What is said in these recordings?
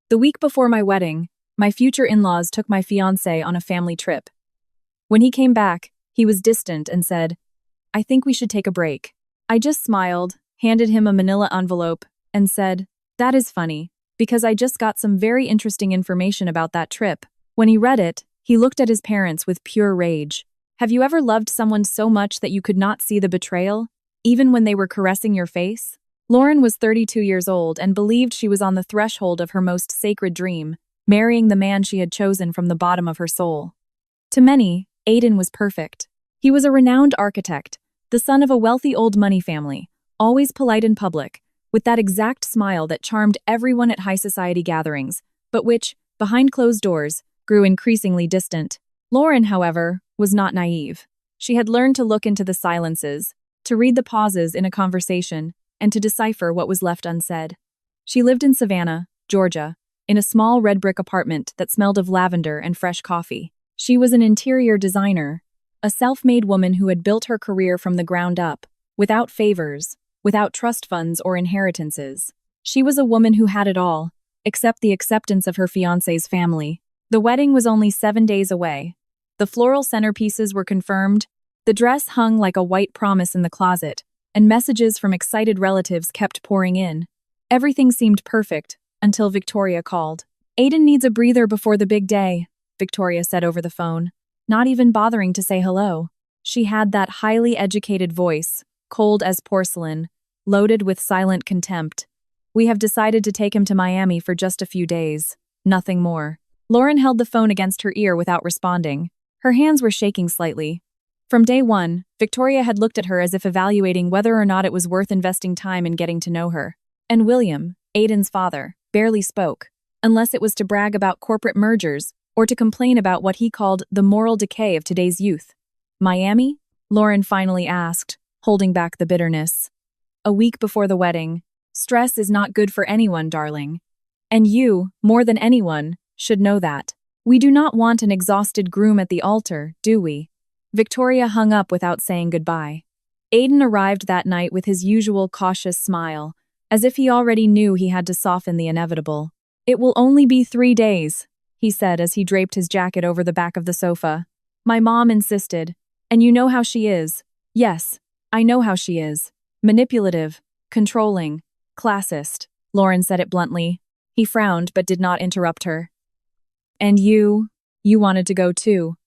The week before my wedding, my future in-laws took my fiancé on a family trip. When he came back, he was distant and said, "I think we should take a break." I just smiled, handed him a manila envelope, and said, "That is funny, because I just got some very interesting information about that trip." When he read it, he looked at his parents with pure rage. Have you ever loved someone so much that you could not see the betrayal, even when they were caressing your face? Lauren was 32 years old and believed she was on the threshold of her most sacred dream, marrying the man she had chosen from the bottom of her soul. To many, Aiden was perfect. He was a renowned architect, the son of a wealthy old money family, always polite in public, with that exact smile that charmed everyone at high society gatherings, but which, behind closed doors, grew increasingly distant. Lauren, however, was not naive. She had learned to look into the silences, to read the pauses in a conversation, and to decipher what was left unsaid. She lived in Savannah, Georgia, in a small red brick apartment that smelled of lavender and fresh coffee. She was an interior designer, a self-made woman who had built her career from the ground up, without favors, without trust funds or inheritances. She was a woman who had it all, except the acceptance of her fiancé's family. The wedding was only 7 days away. The floral centerpieces were confirmed, the dress hung like a white promise in the closet, and messages from excited relatives kept pouring in. Everything seemed perfect, until Victoria called. "Aiden needs a breather before the big day," Victoria said over the phone, not even bothering to say hello. She had that highly educated voice, cold as porcelain, loaded with silent contempt. "We have decided to take him to Miami for just a few days. Nothing more." Lauren held the phone against her ear without responding. Her hands were shaking slightly. From day one, Victoria had looked at her as if evaluating whether or not it was worth investing time in getting to know her. And William, Aiden's father, barely spoke, unless it was to brag about corporate mergers or to complain about what he called the moral decay of today's youth. "Miami?" Lauren finally asked, holding back the bitterness. "A week before the wedding. Stress is not good for anyone, darling. And you, more than anyone, should know that. We do not want an exhausted groom at the altar, do we?" Victoria hung up without saying goodbye. Aiden arrived that night with his usual cautious smile, as if he already knew he had to soften the inevitable. "It will only be 3 days, he said as he draped his jacket over the back of the sofa. "My mom insisted, and you know how she is." "Yes, I know how she is. Manipulative, controlling, classist." Lauren said it bluntly. He frowned but did not interrupt her. "And you wanted to go too."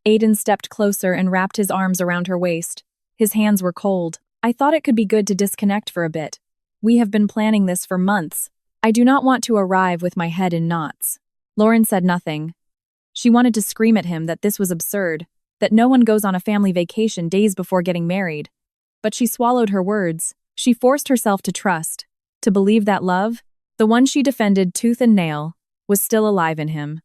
Aiden stepped closer and wrapped his arms around her waist. His hands were cold. "I thought it could be good to disconnect for a bit. We have been planning this for months. I do not want to arrive with my head in knots." Lauren said nothing. She wanted to scream at him that this was absurd, that no one goes on a family vacation days before getting married. But she swallowed her words. She forced herself to trust, to believe that love, the one she defended tooth and nail, was still alive in him.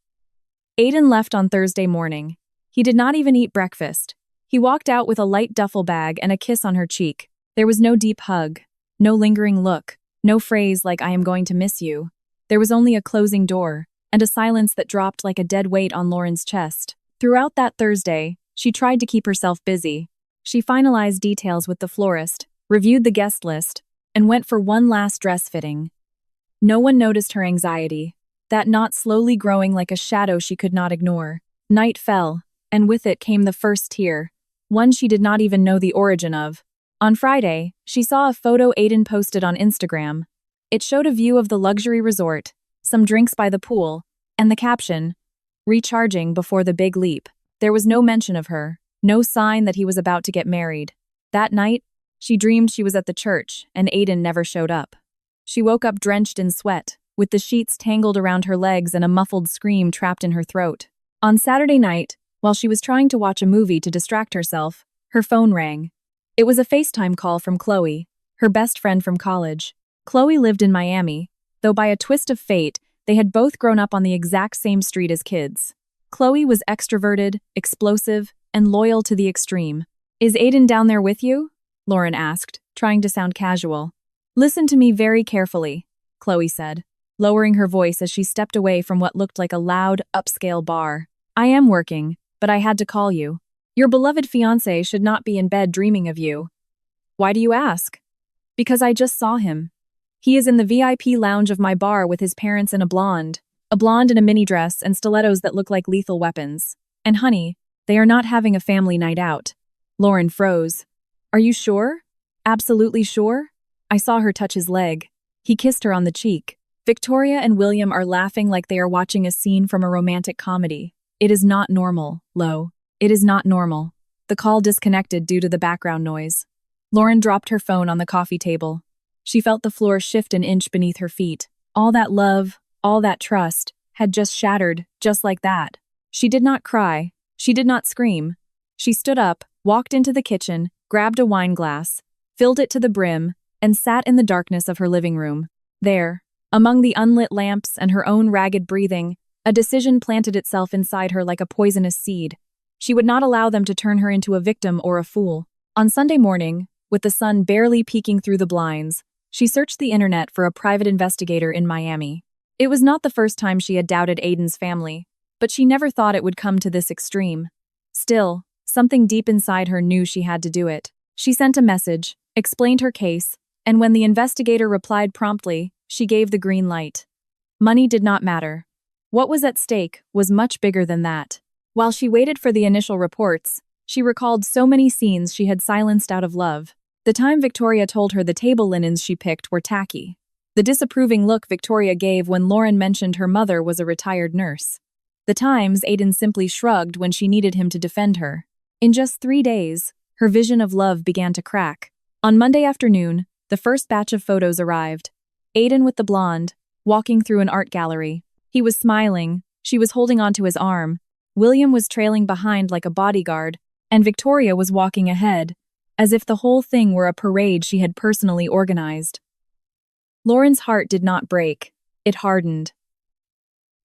Aiden left on Thursday morning. He did not even eat breakfast. He walked out with a light duffel bag and a kiss on her cheek. There was no deep hug, no lingering look, no phrase like "I am going to miss you." There was only a closing door, and a silence that dropped like a dead weight on Lauren's chest. Throughout that Thursday, she tried to keep herself busy. She finalized details with the florist, reviewed the guest list, and went for one last dress fitting. No one noticed her anxiety, that knot slowly growing like a shadow she could not ignore. Night fell, and with it came the first tear, one she did not even know the origin of. On Friday, she saw a photo Aiden posted on Instagram. It showed a view of the luxury resort, some drinks by the pool, and the caption, "Recharging before the big leap." There was no mention of her, no sign that he was about to get married. That night, she dreamed she was at the church, and Aiden never showed up. She woke up drenched in sweat, with the sheets tangled around her legs and a muffled scream trapped in her throat. On Saturday night, while she was trying to watch a movie to distract herself, her phone rang. It was a FaceTime call from Chloe, her best friend from college. Chloe lived in Miami, though by a twist of fate, they had both grown up on the exact same street as kids. Chloe was extroverted, explosive, and loyal to the extreme. "Is Aiden down there with you?" Lauren asked, trying to sound casual. "Listen to me very carefully," Chloe said, lowering her voice as she stepped away from what looked like a loud, upscale bar. "I am working, but I had to call you. Your beloved fiancé should not be in bed dreaming of you." "Why do you ask?" "Because I just saw him. He is in the VIP lounge of my bar with his parents and a blonde." A blonde in a mini dress and stilettos that look like lethal weapons. And honey, they are not having a family night out. Lauren froze. Are you sure? Absolutely sure? I saw her touch his leg. He kissed her on the cheek. Victoria and William are laughing like they are watching a scene from a romantic comedy. It is not normal, Lo. It is not normal. The call disconnected due to the background noise. Lauren dropped her phone on the coffee table. She felt the floor shift an inch beneath her feet. All that love, all that trust, had just shattered, just like that. She did not cry. She did not scream. She stood up, walked into the kitchen, grabbed a wine glass, filled it to the brim, and sat in the darkness of her living room. There, among the unlit lamps and her own ragged breathing, a decision planted itself inside her like a poisonous seed. She would not allow them to turn her into a victim or a fool. On Sunday morning, with the sun barely peeking through the blinds, she searched the internet for a private investigator in Miami. It was not the first time she had doubted Aiden's family, but she never thought it would come to this extreme. Still, something deep inside her knew she had to do it. She sent a message, explained her case, and when the investigator replied promptly, she gave the green light. Money did not matter. What was at stake was much bigger than that. While she waited for the initial reports, she recalled so many scenes she had silenced out of love. The time Victoria told her the table linens she picked were tacky. The disapproving look Victoria gave when Lauren mentioned her mother was a retired nurse. The times Aiden simply shrugged when she needed him to defend her. In just 3 days, her vision of love began to crack. On Monday afternoon, the first batch of photos arrived. Aiden with the blonde, walking through an art gallery. He was smiling, she was holding onto his arm. William was trailing behind like a bodyguard, and Victoria was walking ahead, as if the whole thing were a parade she had personally organized. Lauren's heart did not break, it hardened.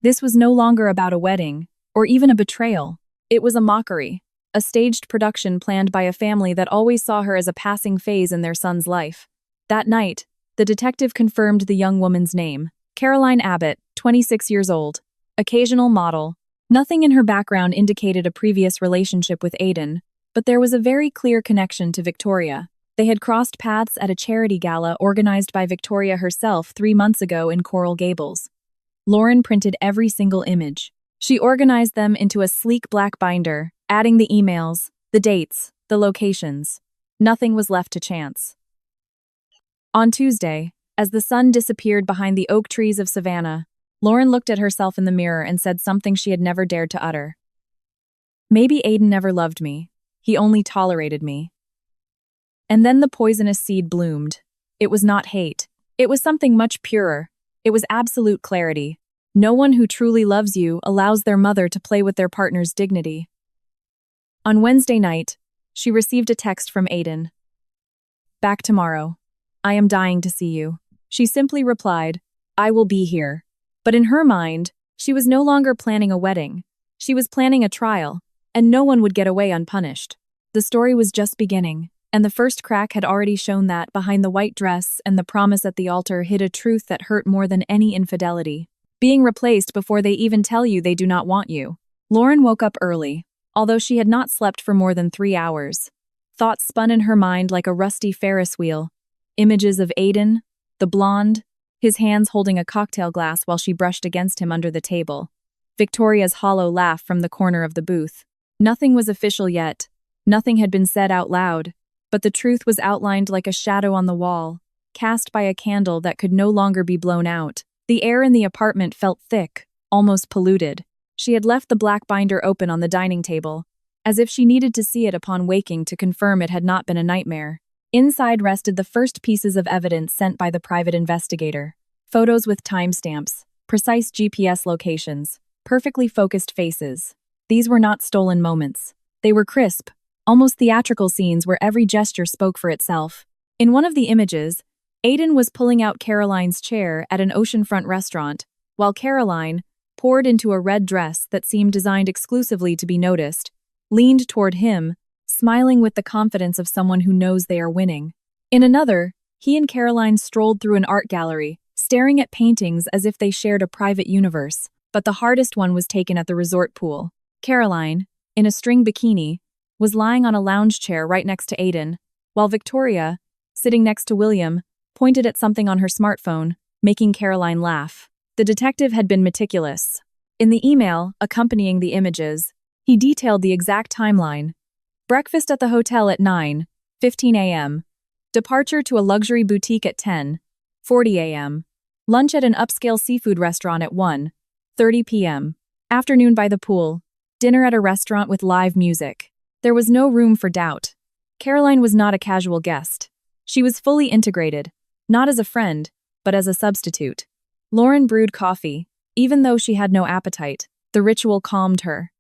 This was no longer about a wedding, or even a betrayal. It was a mockery, a staged production planned by a family that always saw her as a passing phase in their son's life. That night, the detective confirmed the young woman's name, Caroline Abbott, 26 years old, occasional model. Nothing in her background indicated a previous relationship with Aiden, but there was a very clear connection to Victoria. They had crossed paths at a charity gala organized by Victoria herself 3 months ago in Coral Gables. Lauren printed every single image. She organized them into a sleek black binder, adding the emails, the dates, the locations. Nothing was left to chance. On Tuesday, as the sun disappeared behind the oak trees of Savannah, Lauren looked at herself in the mirror and said something she had never dared to utter. Maybe Aiden never loved me. He only tolerated me. And then the poisonous seed bloomed. It was not hate. It was something much purer. It was absolute clarity. No one who truly loves you allows their mother to play with their partner's dignity. On Wednesday night, she received a text from Aiden. Back tomorrow. I am dying to see you. She simply replied, I will be here. But in her mind, she was no longer planning a wedding. She was planning a trial, and no one would get away unpunished. The story was just beginning, and the first crack had already shown that behind the white dress and the promise at the altar hid a truth that hurt more than any infidelity. Being replaced before they even tell you they do not want you. Lauren woke up early, although she had not slept for more than 3 hours. Thoughts spun in her mind like a rusty Ferris wheel. Images of Aiden, the blonde, his hands holding a cocktail glass while she brushed against him under the table. Victoria's hollow laugh from the corner of the booth. Nothing was official yet. Nothing had been said out loud, but the truth was outlined like a shadow on the wall, cast by a candle that could no longer be blown out. The air in the apartment felt thick, almost polluted. She had left the black binder open on the dining table, as if she needed to see it upon waking to confirm it had not been a nightmare. Inside rested the first pieces of evidence sent by the private investigator. Photos with timestamps, precise GPS locations, perfectly focused faces. These were not stolen moments. They were crisp, almost theatrical scenes where every gesture spoke for itself. In one of the images, Aiden was pulling out Caroline's chair at an oceanfront restaurant, while Caroline, poured into a red dress that seemed designed exclusively to be noticed, leaned toward him, smiling with the confidence of someone who knows they are winning. In another, he and Caroline strolled through an art gallery, staring at paintings as if they shared a private universe. But the hardest one was taken at the resort pool. Caroline, in a string bikini, was lying on a lounge chair right next to Aiden, while Victoria, sitting next to William, pointed at something on her smartphone, making Caroline laugh. The detective had been meticulous. In the email accompanying the images, he detailed the exact timeline. Breakfast at the hotel at 9:15 a.m. Departure to a luxury boutique at 10:40 a.m. Lunch at an upscale seafood restaurant at 1:30 p.m. Afternoon by the pool. Dinner at a restaurant with live music. There was no room for doubt. Caroline was not a casual guest. She was fully integrated, not as a friend, but as a substitute. Lauren brewed coffee. Even though she had no appetite, the ritual calmed her.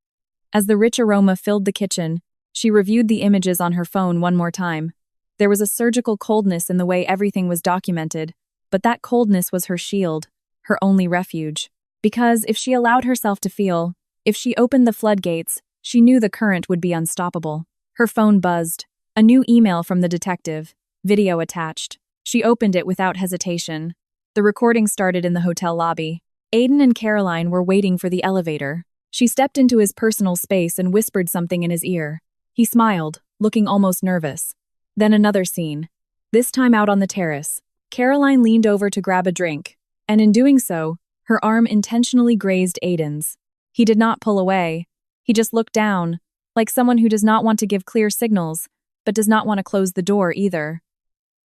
As the rich aroma filled the kitchen, she reviewed the images on her phone one more time. There was a surgical coldness in the way everything was documented, but that coldness was her shield, her only refuge. Because if she allowed herself to feel, if she opened the floodgates, she knew the current would be unstoppable. Her phone buzzed. A new email from the detective. Video attached. She opened it without hesitation. The recording started in the hotel lobby. Aiden and Caroline were waiting for the elevator. She stepped into his personal space and whispered something in his ear. He smiled, looking almost nervous. Then another scene. This time out on the terrace. Caroline leaned over to grab a drink, and in doing so, her arm intentionally grazed Aiden's. He did not pull away. He just looked down, like someone who does not want to give clear signals, but does not want to close the door either.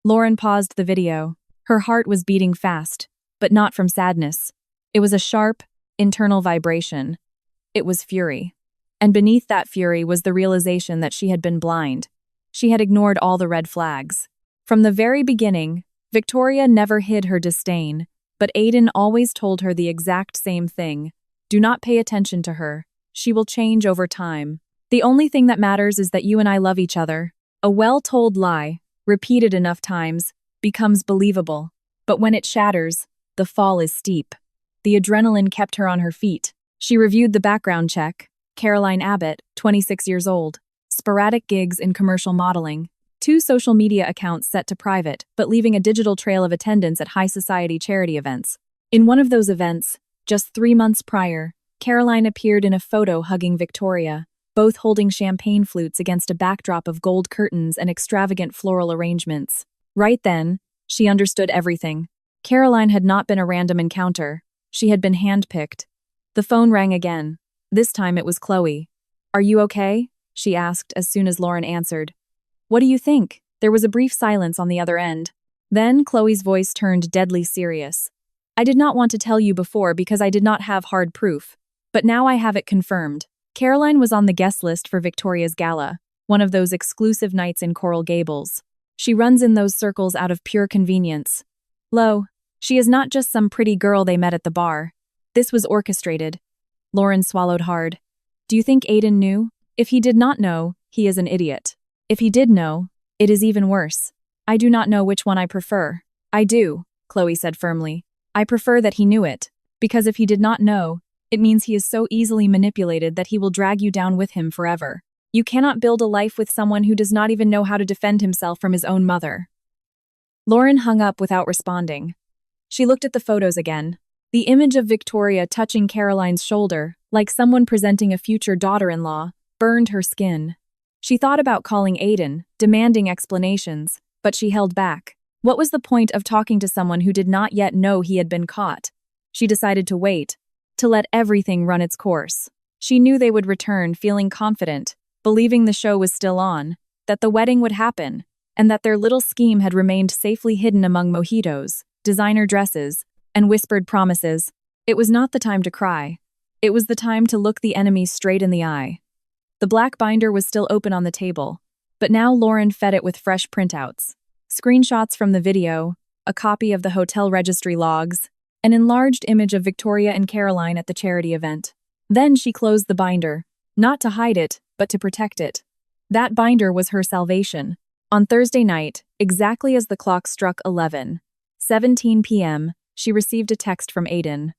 Lauren paused the video. Her heart was beating fast, but not from sadness. It was a sharp, internal vibration. It was fury. And beneath that fury was the realization that she had been blind. She had ignored all the red flags. From the very beginning, Victoria never hid her disdain, but Aiden always told her the exact same thing. Do not pay attention to her. She will change over time. The only thing that matters is that you and I love each other. A well-told lie, repeated enough times, becomes believable. But when it shatters, the fall is steep. The adrenaline kept her on her feet. She reviewed the background check. Caroline Abbott, 26 years old. Sporadic gigs in commercial modeling. 2 social media accounts set to private, but leaving a digital trail of attendance at high society charity events. In one of those events, just 3 months prior, Caroline appeared in a photo hugging Victoria, both holding champagne flutes against a backdrop of gold curtains and extravagant floral arrangements. Right then, she understood everything. Caroline had not been a random encounter. She had been handpicked. The phone rang again. This time it was Chloe. "Are you okay?" she asked as soon as Lauren answered. "What do you think?" There was a brief silence on the other end. Then Chloe's voice turned deadly serious. "I did not want to tell you before because I did not have hard proof. But now I have it confirmed." Caroline was on the guest list for Victoria's gala, one of those exclusive nights in Coral Gables. She runs in those circles out of pure convenience. She is not just some pretty girl they met at the bar. This was orchestrated. Lauren swallowed hard. "Do you think Aiden knew? If he did not know, he is an idiot. If he did know, it is even worse. I do not know which one I prefer." "I do," Chloe said firmly. "I prefer that he knew it, because if he did not know, it means he is so easily manipulated that he will drag you down with him forever. You cannot build a life with someone who does not even know how to defend himself from his own mother." Lauren hung up without responding. She looked at the photos again. The image of Victoria touching Caroline's shoulder, like someone presenting a future daughter-in-law, burned her skin. She thought about calling Aiden, demanding explanations, but she held back. What was the point of talking to someone who did not yet know he had been caught? She decided to wait, to let everything run its course. She knew they would return feeling confident, believing the show was still on, that the wedding would happen, and that their little scheme had remained safely hidden among mojitos, designer dresses, and whispered promises. It was not the time to cry. It was the time to look the enemy straight in the eye. The black binder was still open on the table, but now Lauren fed it with fresh printouts. Screenshots from the video, a copy of the hotel registry logs, an enlarged image of Victoria and Caroline at the charity event. Then she closed the binder, not to hide it, but to protect it. That binder was her salvation. On Thursday night, exactly as the clock struck 11:17 p.m., she received a text from Aiden.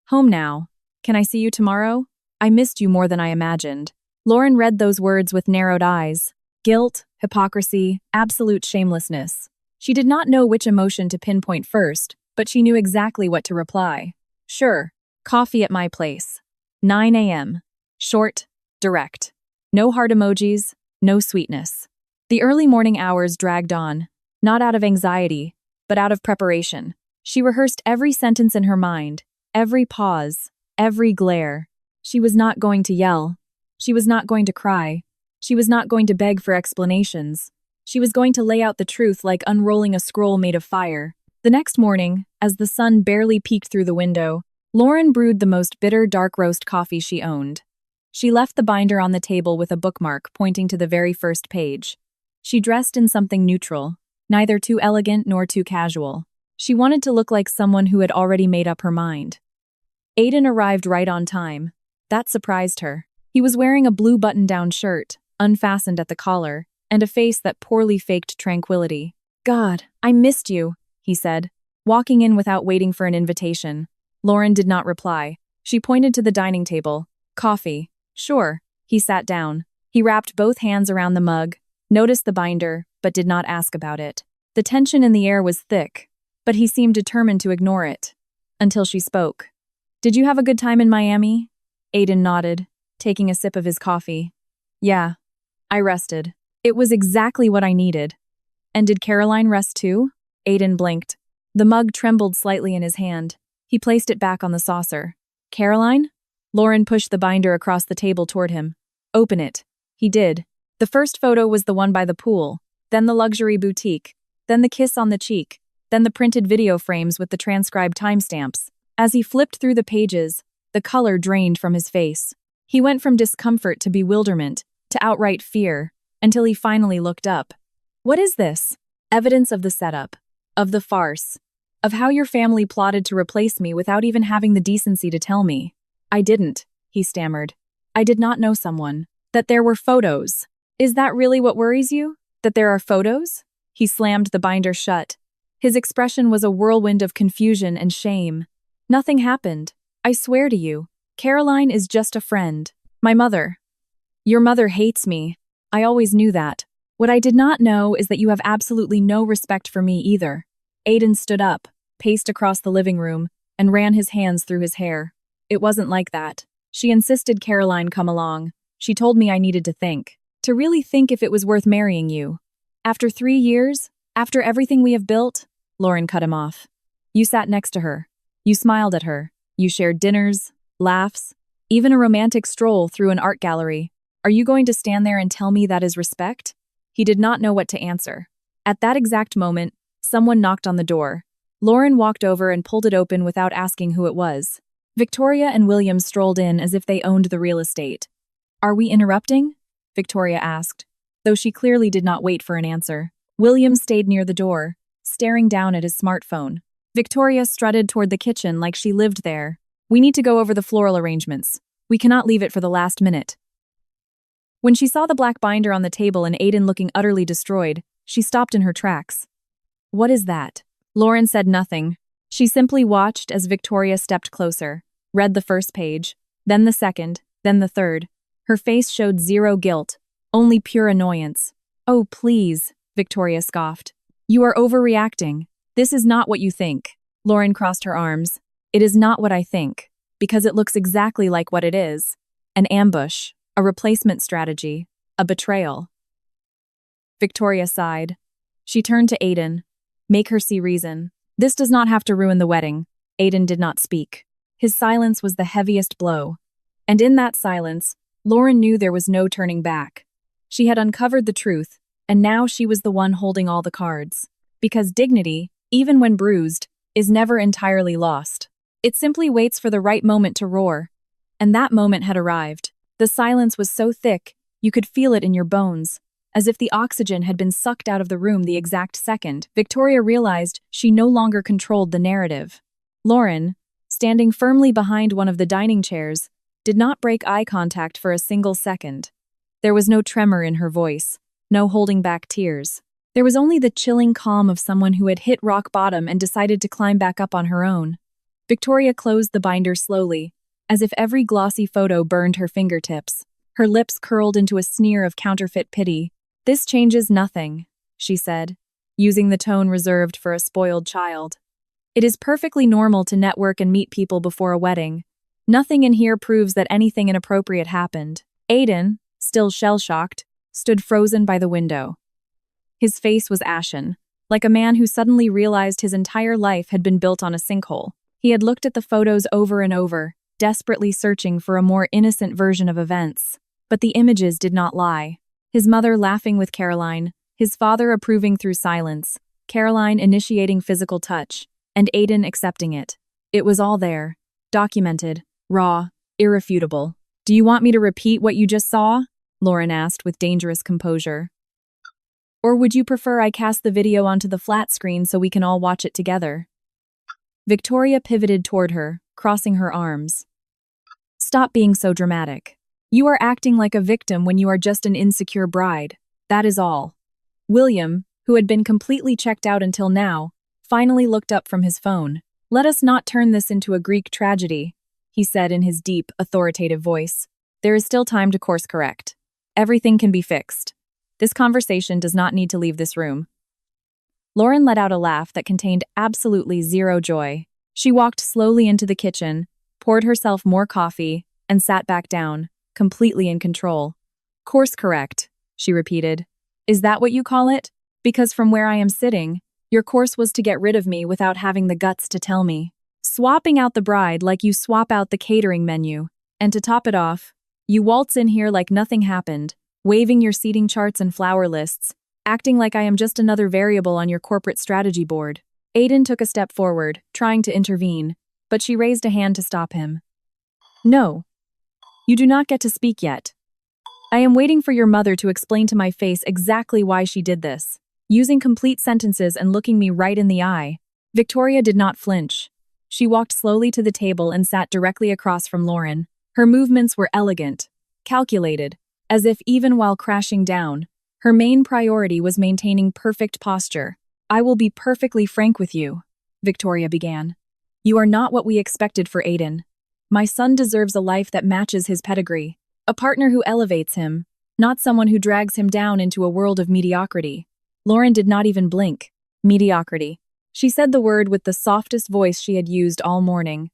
"Home now. Can I see you tomorrow? I missed you more than I imagined." Lauren read those words with narrowed eyes. Guilt, hypocrisy, absolute shamelessness. She did not know which emotion to pinpoint first, but she knew exactly what to reply. "Sure. Coffee at my place. 9 a.m. Short, direct. No heart emojis, no sweetness." The early morning hours dragged on, not out of anxiety, but out of preparation. She rehearsed every sentence in her mind, Every pause, every glare. She was not going to yell. She was not going to cry. She was not going to beg for explanations. She was going to lay out the truth like unrolling a scroll made of fire. The next morning, as the sun barely peeked through the window, Lauren brewed the most bitter dark roast coffee she owned. She left the binder on the table with a bookmark pointing to the very first page. She dressed in something neutral, neither too elegant nor too casual. She wanted to look like someone who had already made up her mind. Aiden arrived right on time. That surprised her. He was wearing a blue button-down shirt, unfastened at the collar, and a face that poorly faked tranquility. "God, I missed you," he said, walking in without waiting for an invitation. Lauren did not reply. She pointed to the dining table. "Coffee." "Sure." He sat down. He wrapped both hands around the mug, noticed the binder, but did not ask about it. The tension in the air was thick, but he seemed determined to ignore it. Until she spoke. "Did you have a good time in Miami?" Aiden nodded, taking a sip of his coffee. "Yeah. I rested. It was exactly what I needed." "And did Caroline rest too?" Aiden blinked. The mug trembled slightly in his hand. He placed it back on the saucer. "Caroline?" Lauren pushed the binder across the table toward him. "Open it." He did. The first photo was the one by the pool, then the luxury boutique, then the kiss on the cheek, then the printed video frames with the transcribed timestamps. As he flipped through the pages, the color drained from his face. He went from discomfort to bewilderment, to outright fear, until he finally looked up. "What is this?" "Evidence of the setup. Of the farce. Of how your family plotted to replace me without even having the decency to tell me." "I didn't," he stammered. "I did not know someone. That there were photos." "Is that really what worries you? That there are photos?" He slammed the binder shut. His expression was a whirlwind of confusion and shame. "Nothing happened. I swear to you. Caroline is just a friend. My mother." "Your mother hates me. I always knew that. What I did not know is that you have absolutely no respect for me either." Aiden stood up, paced across the living room, and ran his hands through his hair. "It wasn't like that. She insisted Caroline come along. She told me I needed to think. To really think if it was worth marrying you. After 3 years, after everything we have built," Lauren cut him off. "You sat next to her. You smiled at her. You shared dinners, laughs, even a romantic stroll through an art gallery. Are you going to stand there and tell me that is respect?" He did not know what to answer. At that exact moment, someone knocked on the door. Lauren walked over and pulled it open without asking who it was. Victoria and William strolled in as if they owned the real estate. "Are we interrupting?" Victoria asked, though she clearly did not wait for an answer. William stayed near the door, staring down at his smartphone. Victoria strutted toward the kitchen like she lived there. "We need to go over the floral arrangements. We cannot leave it for the last minute." When she saw the black binder on the table and Aiden looking utterly destroyed, she stopped in her tracks. "What is that?" Lauren said nothing. She simply watched as Victoria stepped closer, read the first page, then the second, then the third. Her face showed zero guilt, only pure annoyance. "Oh, please," Victoria scoffed. "You are overreacting. This is not what you think." Lauren crossed her arms. "It is not what I think, because it looks exactly like what it is. An ambush, a replacement strategy, a betrayal." Victoria sighed. She turned to Aiden. "Make her see reason. This does not have to ruin the wedding." Aiden did not speak. His silence was the heaviest blow. And in that silence, Lauren knew there was no turning back. She had uncovered the truth, and now she was the one holding all the cards. Because dignity, even when bruised, is never entirely lost. It simply waits for the right moment to roar. And that moment had arrived. The silence was so thick, you could feel it in your bones, as if the oxygen had been sucked out of the room the exact second Victoria realized she no longer controlled the narrative. Lauren, standing firmly behind one of the dining chairs, did not break eye contact for a single second. There was no tremor in her voice, no holding back tears. There was only the chilling calm of someone who had hit rock bottom and decided to climb back up on her own. Victoria closed the binder slowly, as if every glossy photo burned her fingertips. Her lips curled into a sneer of counterfeit pity. "This changes nothing," she said, using the tone reserved for a spoiled child. "It is perfectly normal to network and meet people before a wedding. Nothing in here proves that anything inappropriate happened." Aiden, still shell-shocked, stood frozen by the window. His face was ashen, like a man who suddenly realized his entire life had been built on a sinkhole. He had looked at the photos over and over, desperately searching for a more innocent version of events. But the images did not lie. His mother laughing with Caroline, his father approving through silence, Caroline initiating physical touch, and Aiden accepting it. It was all there, documented, raw, irrefutable. "Do you want me to repeat what you just saw?" Lauren asked with dangerous composure. "Or would you prefer I cast the video onto the flat screen so we can all watch it together?" Victoria pivoted toward her, crossing her arms. "Stop being so dramatic. You are acting like a victim when you are just an insecure bride. That is all." William, who had been completely checked out until now, finally looked up from his phone. "Let us not turn this into a Greek tragedy," he said in his deep, authoritative voice. "There is still time to course correct. Everything can be fixed. This conversation does not need to leave this room." Lauren let out a laugh that contained absolutely zero joy. She walked slowly into the kitchen, poured herself more coffee, and sat back down, completely in control. "Course correct," she repeated. "Is that what you call it? Because from where I am sitting, your course was to get rid of me without having the guts to tell me. Swapping out the bride like you swap out the catering menu. And to top it off, you waltz in here like nothing happened, waving your seating charts and flower lists, acting like I am just another variable on your corporate strategy board." Aiden took a step forward, trying to intervene, but she raised a hand to stop him. "No. You do not get to speak yet. I am waiting for your mother to explain to my face exactly why she did this." Using complete sentences and looking me right in the eye, Victoria did not flinch. She walked slowly to the table and sat directly across from Lauren. Her movements were elegant, calculated, as if even while crashing down, her main priority was maintaining perfect posture. "I will be perfectly frank with you," Victoria began. "You are not what we expected for Aiden. My son deserves a life that matches his pedigree, a partner who elevates him, not someone who drags him down into a world of mediocrity." Lauren did not even blink. Mediocrity. She said the word with the softest voice she had used all morning.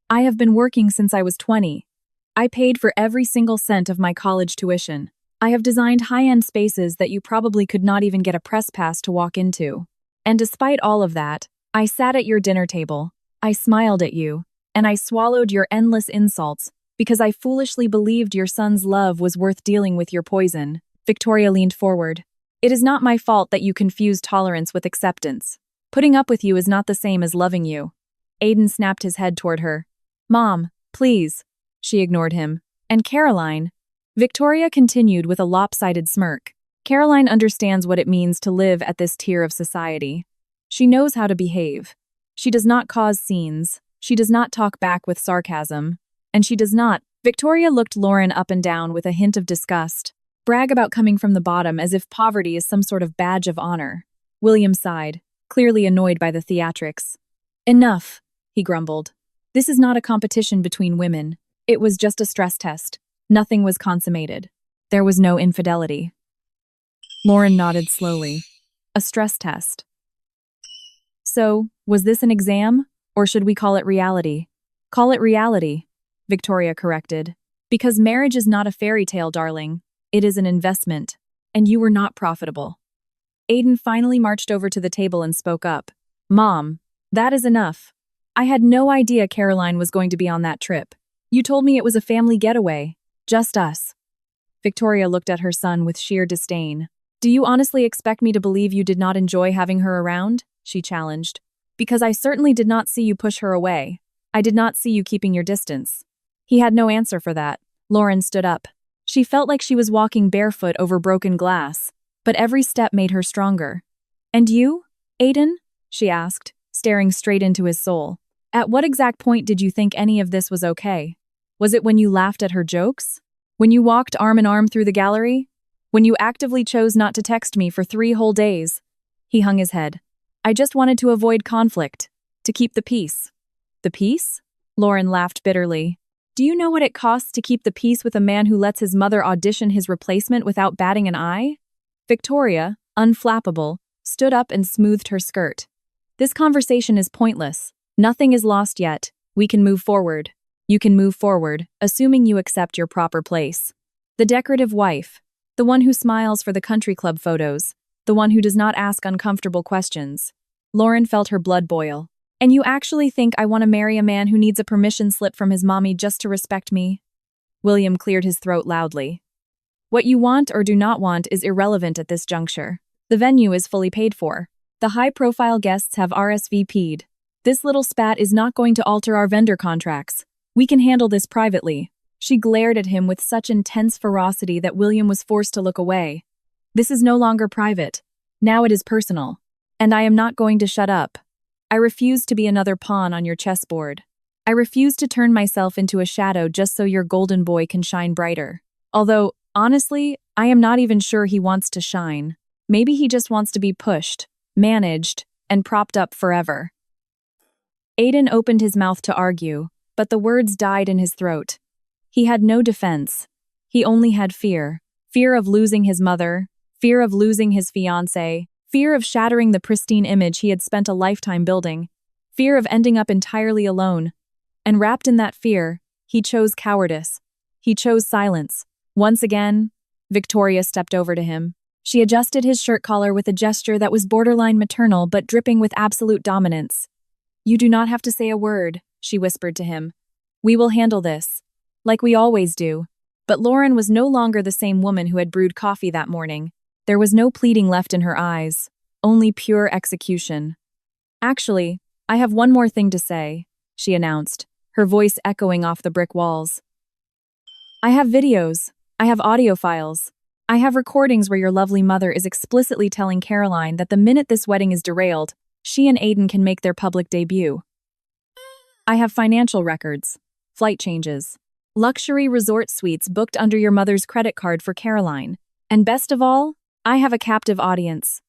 "I have been working since I was 20. I paid for every single cent of my college tuition. I have designed high-end spaces that you probably could not even get a press pass to walk into. And despite all of that, I sat at your dinner table, I smiled at you, and I swallowed your endless insults because I foolishly believed your son's love was worth dealing with your poison." Victoria leaned forward. "It is not my fault that you confuse tolerance with acceptance. Putting up with you is not the same as loving you." Aiden snapped his head toward her. "Mom, please." She ignored him. "And Caroline." Victoria continued with a lopsided smirk. "Caroline understands what it means to live at this tier of society. She knows how to behave. She does not cause scenes. She does not talk back with sarcasm. And she does not." Victoria looked Lauren up and down with a hint of disgust. Brag about coming from the bottom as if poverty is some sort of badge of honor. William sighed, clearly annoyed by the theatrics. "Enough," he grumbled. "This is not a competition between women. It was just a stress test. Nothing was consummated. There was no infidelity." Lauren nodded slowly. "A stress test. So, was this an exam? Or should we call it reality?" "Call it reality," Victoria corrected. "Because marriage is not a fairy tale, darling. It is an investment. And you were not profitable." Aiden finally marched over to the table and spoke up. "Mom, that is enough. I had no idea Caroline was going to be on that trip. You told me it was a family getaway. Just us." Victoria looked at her son with sheer disdain. "Do you honestly expect me to believe you did not enjoy having her around?" she challenged. "Because I certainly did not see you push her away. I did not see you keeping your distance." He had no answer for that. Lauren stood up. She felt like she was walking barefoot over broken glass, but every step made her stronger. "And you, Aiden?" she asked, staring straight into his soul. "At what exact point did you think any of this was okay? Was it when you laughed at her jokes? When you walked arm in arm through the gallery? When you actively chose not to text me for 3 whole days?" He hung his head. "I just wanted to avoid conflict, to keep the peace." "The peace?" Lauren laughed bitterly. "Do you know what it costs to keep the peace with a man who lets his mother audition his replacement without batting an eye?" Victoria, unflappable, stood up and smoothed her skirt. "This conversation is pointless. Nothing is lost yet. We can move forward. You can move forward, assuming you accept your proper place. The decorative wife. The one who smiles for the country club photos. The one who does not ask uncomfortable questions." Lauren felt her blood boil. And you actually think I want to marry a man who needs a permission slip from his mommy just to respect me? William cleared his throat loudly. What you want or do not want is irrelevant at this juncture. The venue is fully paid for. The high-profile guests have RSVP'd. This little spat is not going to alter our vendor contracts. We can handle this privately. She glared at him with such intense ferocity that William was forced to look away. This is no longer private. Now it is personal. And I am not going to shut up. I refuse to be another pawn on your chessboard. I refuse to turn myself into a shadow just so your golden boy can shine brighter. Although, honestly, I am not even sure he wants to shine. Maybe he just wants to be pushed, managed, and propped up forever. Aiden opened his mouth to argue, but the words died in his throat. He had no defense. He only had fear. Fear of losing his mother, fear of losing his fiancé, fear of shattering the pristine image he had spent a lifetime building, fear of ending up entirely alone. And wrapped in that fear, he chose cowardice. He chose silence. Once again, Victoria stepped over to him. She adjusted his shirt collar with a gesture that was borderline maternal but dripping with absolute dominance. You do not have to say a word, she whispered to him. We will handle this. Like we always do. But Lauren was no longer the same woman who had brewed coffee that morning. There was no pleading left in her eyes, only pure execution. Actually, I have one more thing to say, she announced, her voice echoing off the brick walls. I have videos. I have audio files. I have recordings where your lovely mother is explicitly telling Caroline that the minute this wedding is derailed, she and Aiden can make their public debut. I have financial records, flight changes, luxury resort suites booked under your mother's credit card for Caroline, and best of all, I have a captive audience.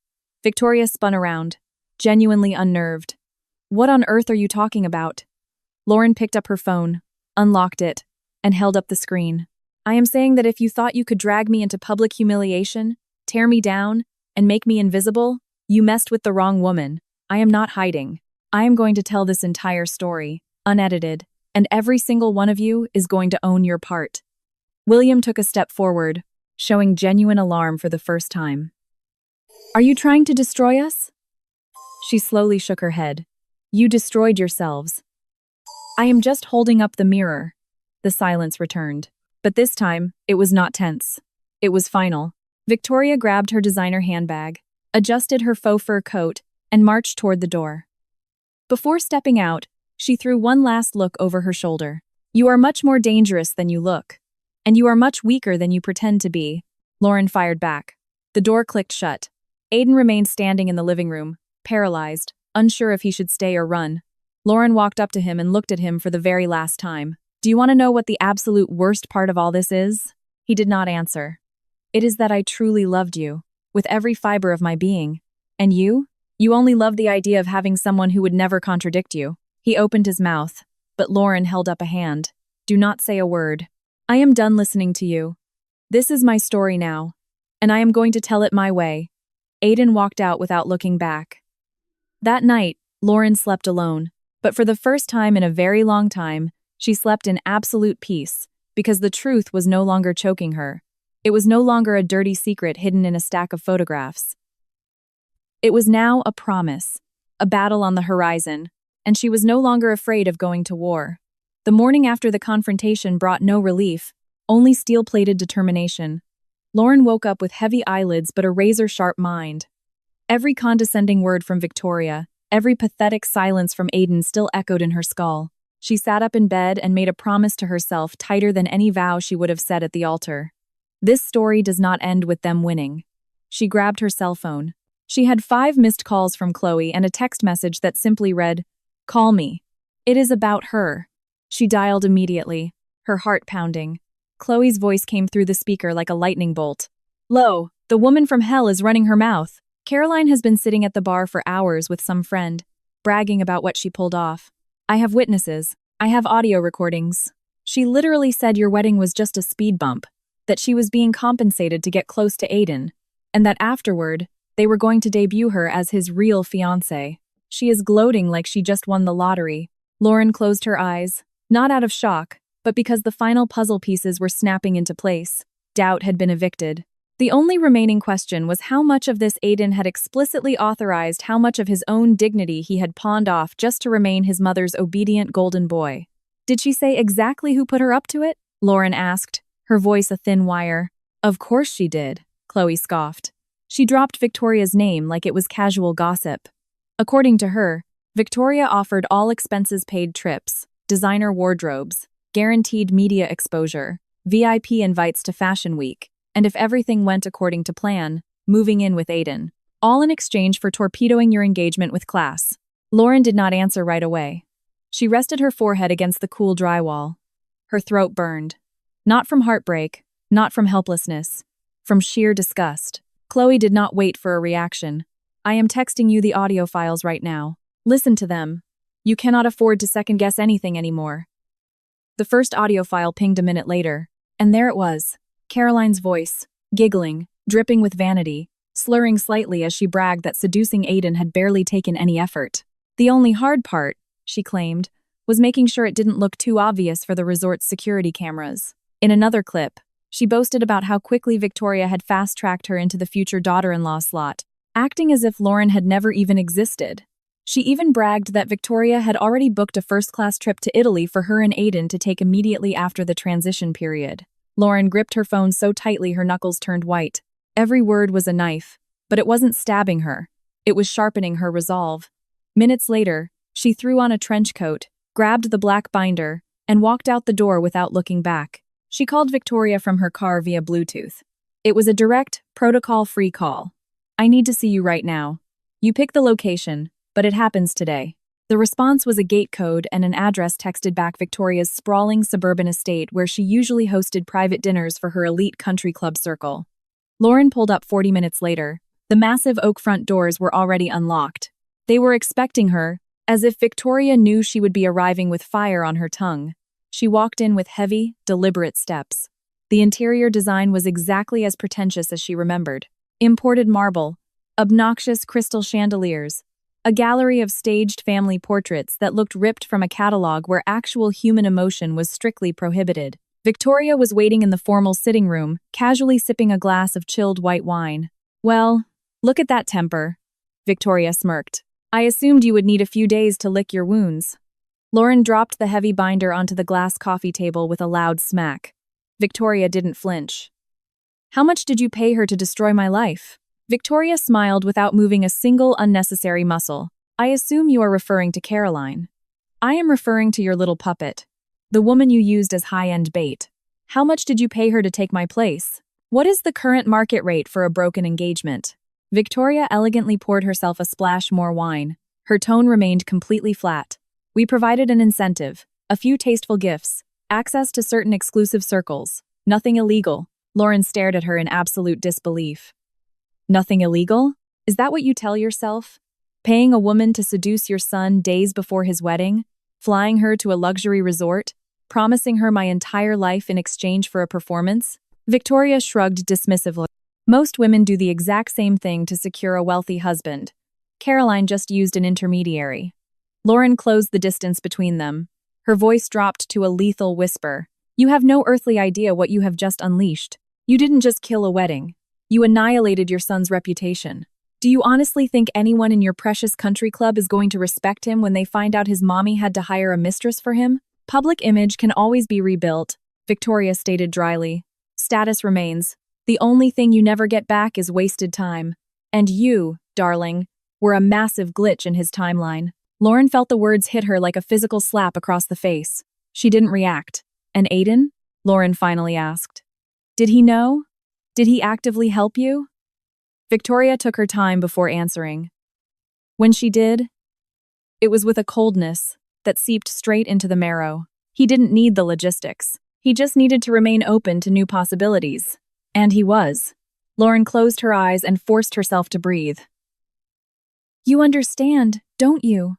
Victoria spun around, genuinely unnerved. What on earth are you talking about? Lauren picked up her phone, unlocked it, and held up the screen. I am saying that if you thought you could drag me into public humiliation, tear me down, and make me invisible, you messed with the wrong woman. I am not hiding. I am going to tell this entire story, unedited, and every single one of you is going to own your part. William took a step forward, showing genuine alarm for the first time. Are you trying to destroy us? She slowly shook her head. You destroyed yourselves. I am just holding up the mirror. The silence returned. But this time, it was not tense. It was final. Victoria grabbed her designer handbag, adjusted her faux fur coat, and marched toward the door. Before stepping out, she threw one last look over her shoulder. You are much more dangerous than you look. And you are much weaker than you pretend to be. Lauren fired back. The door clicked shut. Aiden remained standing in the living room, paralyzed, unsure if he should stay or run. Lauren walked up to him and looked at him for the very last time. Do you want to know what the absolute worst part of all this is? He did not answer. It is that I truly loved you, with every fiber of my being. And you? You only loved the idea of having someone who would never contradict you. He opened his mouth, but Lauren held up a hand. Do not say a word. I am done listening to you. This is my story now, and I am going to tell it my way. Aiden walked out without looking back. That night, Lauren slept alone, but for the first time in a very long time, she slept in absolute peace, because the truth was no longer choking her. It was no longer a dirty secret hidden in a stack of photographs. It was now a promise, a battle on the horizon, and she was no longer afraid of going to war. The morning after the confrontation brought no relief, only steel-plated determination. Lauren woke up with heavy eyelids but a razor-sharp mind. Every condescending word from Victoria, every pathetic silence from Aiden still echoed in her skull. She sat up in bed and made a promise to herself tighter than any vow she would have said at the altar. This story does not end with them winning. She grabbed her cell phone. She had 5 missed calls from Chloe and a text message that simply read, "Call me. It is about her." She dialed immediately, her heart pounding. Chloe's voice came through the speaker like a lightning bolt. "Lo, the woman from hell is running her mouth. Caroline has been sitting at the bar for hours with some friend, bragging about what she pulled off. I have witnesses. I have audio recordings. She literally said your wedding was just a speed bump, that she was being compensated to get close to Aiden, and that afterward, they were going to debut her as his real fiancé. She is gloating like she just won the lottery." Lauren closed her eyes, not out of shock, but because the final puzzle pieces were snapping into place. Doubt had been evicted. The only remaining question was how much of this Aiden had explicitly authorized, how much of his own dignity he had pawned off just to remain his mother's obedient golden boy. Did she say exactly who put her up to it? Lauren asked, her voice a thin wire. Of course she did, Chloe scoffed. She dropped Victoria's name like it was casual gossip. According to her, Victoria offered all expenses-paid trips, designer wardrobes, guaranteed media exposure, VIP invites to Fashion Week, and if everything went according to plan, moving in with Aiden, all in exchange for torpedoing your engagement with class. Lauren did not answer right away. She rested her forehead against the cool drywall. Her throat burned. Not from heartbreak, not from helplessness, from sheer disgust. Chloe did not wait for a reaction. I am texting you the audio files right now. Listen to them. You cannot afford to second-guess anything anymore. The first audio file pinged a minute later, and there it was. Caroline's voice, giggling, dripping with vanity, slurring slightly as she bragged that seducing Aiden had barely taken any effort. The only hard part, she claimed, was making sure it didn't look too obvious for the resort's security cameras. In another clip, she boasted about how quickly Victoria had fast-tracked her into the future daughter-in-law slot, acting as if Lauren had never even existed. She even bragged that Victoria had already booked a first-class trip to Italy for her and Aiden to take immediately after the transition period. Lauren gripped her phone so tightly her knuckles turned white. Every word was a knife, but it wasn't stabbing her. It was sharpening her resolve. Minutes later, she threw on a trench coat, grabbed the black binder, and walked out the door without looking back. She called Victoria from her car via Bluetooth. It was a direct, protocol-free call. I need to see you right now. You pick the location, but it happens today. The response was a gate code and an address texted back Victoria's sprawling suburban estate where she usually hosted private dinners for her elite country club circle. Lauren pulled up 40 minutes later. The massive oak front doors were already unlocked. They were expecting her, as if Victoria knew she would be arriving with fire on her tongue. She walked in with heavy, deliberate steps. The interior design was exactly as pretentious as she remembered. Imported marble, obnoxious crystal chandeliers, a gallery of staged family portraits that looked ripped from a catalog where actual human emotion was strictly prohibited. Victoria was waiting in the formal sitting room, casually sipping a glass of chilled white wine. Well, look at that temper, Victoria smirked. I assumed you would need a few days to lick your wounds. Lauren dropped the heavy binder onto the glass coffee table with a loud smack. Victoria didn't flinch. How much did you pay her to destroy my life? Victoria smiled without moving a single unnecessary muscle. I assume you are referring to Caroline. I am referring to your little puppet, the woman you used as high-end bait. How much did you pay her to take my place? What is the current market rate for a broken engagement? Victoria elegantly poured herself a splash more wine. Her tone remained completely flat. We provided an incentive, a few tasteful gifts, access to certain exclusive circles. Nothing illegal. Lauren stared at her in absolute disbelief. Nothing illegal? Is that what you tell yourself? Paying a woman to seduce your son days before his wedding? Flying her to a luxury resort? Promising her my entire life in exchange for a performance? Victoria shrugged dismissively. Most women do the exact same thing to secure a wealthy husband. Caroline just used an intermediary. Lauren closed the distance between them. Her voice dropped to a lethal whisper. You have no earthly idea what you have just unleashed. You didn't just kill a wedding. You annihilated your son's reputation. Do you honestly think anyone in your precious country club is going to respect him when they find out his mommy had to hire a mistress for him? Public image can always be rebuilt, Victoria stated dryly. Status remains. The only thing you never get back is wasted time. And you, darling, were a massive glitch in his timeline. Lauren felt the words hit her like a physical slap across the face. She didn't react. And Aiden? Lauren finally asked. Did he know? Did he actively help you? Victoria took her time before answering. When she did, it was with a coldness that seeped straight into the marrow. He didn't need the logistics. He just needed to remain open to new possibilities. And he was. Lauren closed her eyes and forced herself to breathe. You understand, don't you?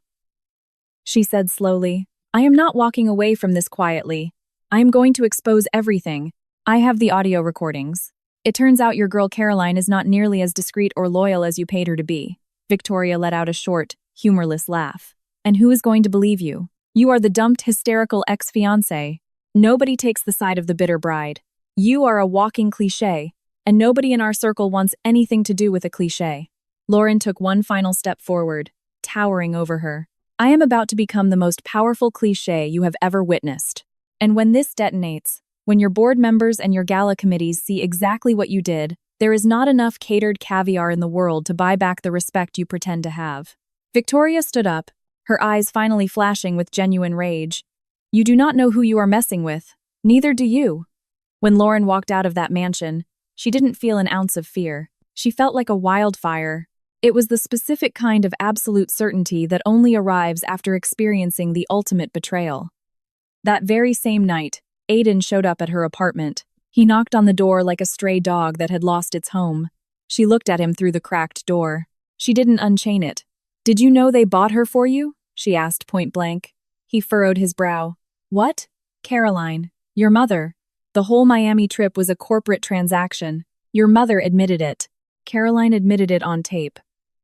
She said slowly. I am not walking away from this quietly. I am going to expose everything. I have the audio recordings. It turns out your girl Caroline is not nearly as discreet or loyal as you paid her to be. Victoria let out a short, humorless laugh. And who is going to believe you? You are the dumped, hysterical ex-fiancé. Nobody takes the side of the bitter bride. You are a walking cliché. and nobody in our circle wants anything to do with a cliché. Lauren took one final step forward, towering over her. I am about to become the most powerful cliché you have ever witnessed. And when this detonates, when your board members and your gala committees see exactly what you did, there is not enough catered caviar in the world to buy back the respect you pretend to have. Victoria stood up, her eyes finally flashing with genuine rage. You do not know who you are messing with. Neither do you. When Lauren walked out of that mansion, she didn't feel an ounce of fear. She felt like a wildfire. It was the specific kind of absolute certainty that only arrives after experiencing the ultimate betrayal. That very same night, Aiden showed up at her apartment. He knocked on the door like a stray dog that had lost its home. She looked at him through the cracked door. She didn't unchain it. Did you know they bought her for you? She asked point blank. He furrowed his brow. What? Caroline, your mother. The whole Miami trip was a corporate transaction. Your mother admitted it. Caroline admitted it on tape.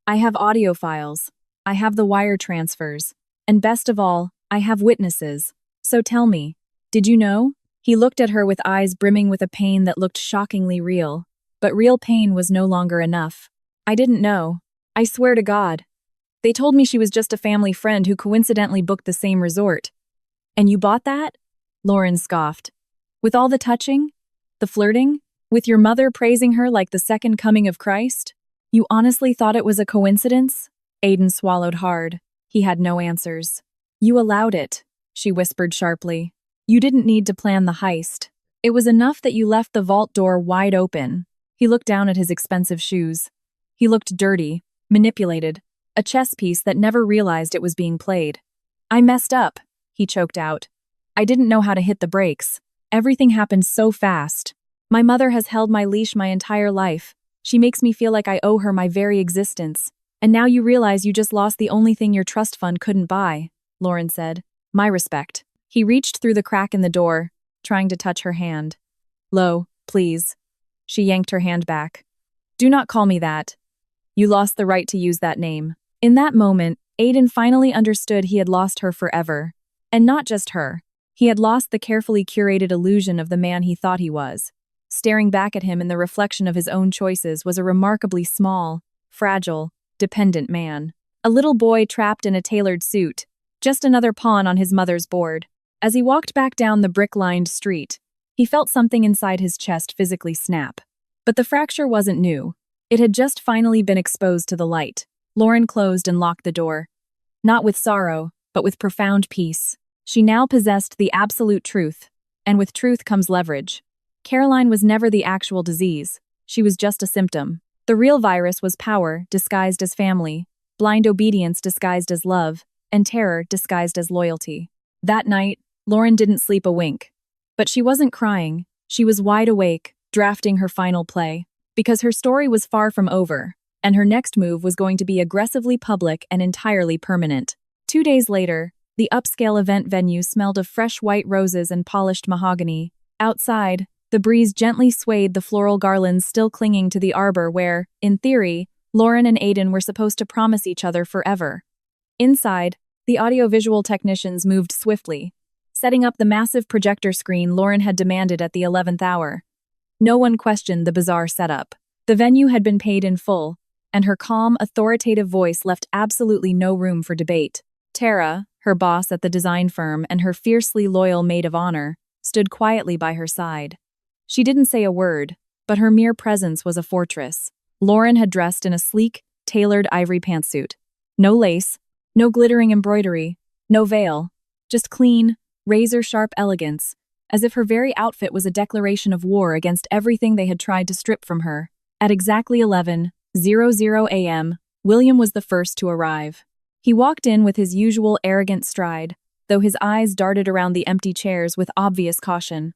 I have audio files. I have the wire transfers. And best of all, I have witnesses. So tell me, did you know? He looked at her with eyes brimming with a pain that looked shockingly real. But real pain was no longer enough. I didn't know. I swear to God. They told me she was just a family friend who coincidentally booked the same resort. And you bought that? Lauren scoffed. With all the touching? The flirting? With your mother praising her like the second coming of Christ? You honestly thought it was a coincidence? Aiden swallowed hard. He had no answers. You allowed it, she whispered sharply. You didn't need to plan the heist. It was enough that you left the vault door wide open. He looked down at his expensive shoes. He looked dirty, manipulated, a chess piece that never realized it was being played. I messed up, he choked out. I didn't know how to hit the brakes. Everything happened so fast. My mother has held my leash my entire life. She makes me feel like I owe her my very existence. And now you realize you just lost the only thing your trust fund couldn't buy, Lauren said. My respect. He reached through the crack in the door, trying to touch her hand. Lo, please. She yanked her hand back. Do not call me that. You lost the right to use that name. In that moment, Aiden finally understood he had lost her forever. And not just her. He had lost the carefully curated illusion of the man he thought he was. Staring back at him in the reflection of his own choices was a remarkably small, fragile, dependent man. A little boy trapped in a tailored suit, just another pawn on his mother's board. As he walked back down the brick-lined street, he felt something inside his chest physically snap. But the fracture wasn't new. It had just finally been exposed to the light. Lauren closed and locked the door. Not with sorrow, but with profound peace. She now possessed the absolute truth, and with truth comes leverage. Caroline was never the actual disease. She was just a symptom. The real virus was power disguised as family, blind obedience disguised as love, and terror disguised as loyalty. That night, Lauren didn't sleep a wink. But she wasn't crying. She was wide awake, drafting her final play. Because her story was far from over, and her next move was going to be aggressively public and entirely permanent. 2 days later, the upscale event venue smelled of fresh white roses and polished mahogany. Outside, the breeze gently swayed the floral garlands still clinging to the arbor where, in theory, Lauren and Aiden were supposed to promise each other forever. Inside, the audiovisual technicians moved swiftly, setting up the massive projector screen Lauren had demanded at the 11th hour. No one questioned the bizarre setup. The venue had been paid in full, and her calm, authoritative voice left absolutely no room for debate. Tara, her boss at the design firm and her fiercely loyal maid of honor, stood quietly by her side. She didn't say a word, but her mere presence was a fortress. Lauren had dressed in a sleek, tailored ivory pantsuit. No lace, no glittering embroidery, no veil, just clean, razor-sharp elegance, as if her very outfit was a declaration of war against everything they had tried to strip from her. At exactly 11:00 a.m., William was the first to arrive. He walked in with his usual arrogant stride, though his eyes darted around the empty chairs with obvious caution.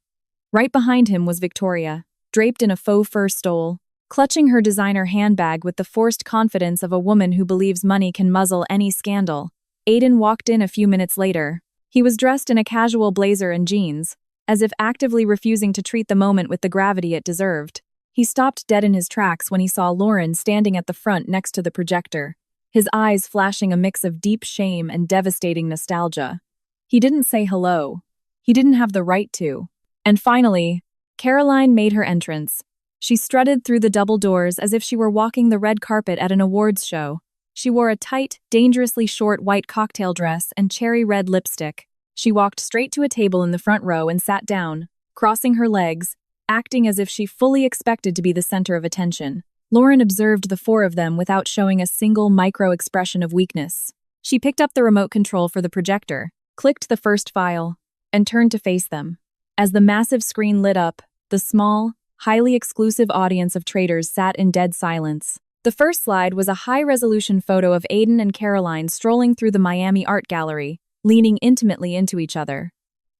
Right behind him was Victoria, draped in a faux fur stole, clutching her designer handbag with the forced confidence of a woman who believes money can muzzle any scandal. Aiden walked in a few minutes later. He was dressed in a casual blazer and jeans, as if actively refusing to treat the moment with the gravity it deserved. He stopped dead in his tracks when he saw Lauren standing at the front next to the projector, his eyes flashing a mix of deep shame and devastating nostalgia. He didn't say hello. He didn't have the right to. And finally, Caroline made her entrance. She strutted through the double doors as if she were walking the red carpet at an awards show. She wore a tight, dangerously short white cocktail dress and cherry red lipstick. She walked straight to a table in the front row and sat down, crossing her legs, acting as if she fully expected to be the center of attention. Lauren observed the four of them without showing a single micro-expression of weakness. She picked up the remote control for the projector, clicked the first file, and turned to face them. As the massive screen lit up, the small, highly exclusive audience of traders sat in dead silence. The first slide was a high-resolution photo of Aiden and Caroline strolling through the Miami Art Gallery, leaning intimately into each other.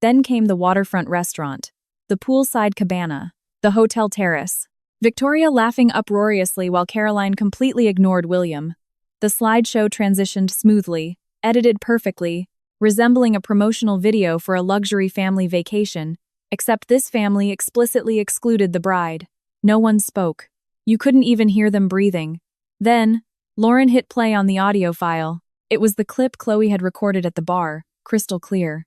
Then came the waterfront restaurant, the poolside cabana, the hotel terrace. Victoria laughing uproariously while Caroline completely ignored William. The slideshow transitioned smoothly, edited perfectly, resembling a promotional video for a luxury family vacation, except this family explicitly excluded the bride. No one spoke. You couldn't even hear them breathing. Then, Lauren hit play on the audio file. It was the clip Chloe had recorded at the bar, crystal clear.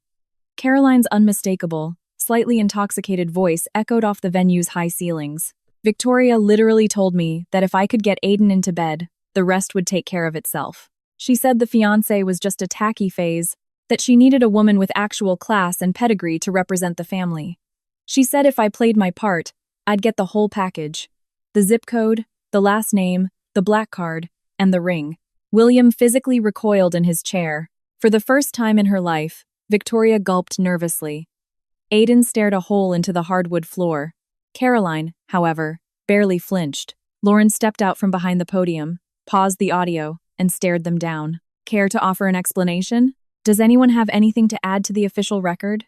Caroline's unmistakable, slightly intoxicated voice echoed off the venue's high ceilings. Victoria literally told me that if I could get Aiden into bed, the rest would take care of itself. She said the fiancé was just a tacky phase, that she needed a woman with actual class and pedigree to represent the family. She said if I played my part, I'd get the whole package. The zip code, the last name, the black card, and the ring. William physically recoiled in his chair. For the first time in her life, Victoria gulped nervously. Aiden stared a hole into the hardwood floor. Caroline, however, barely flinched. Lauren stepped out from behind the podium, paused the audio, and stared them down. Care to offer an explanation? Does anyone have anything to add to the official record?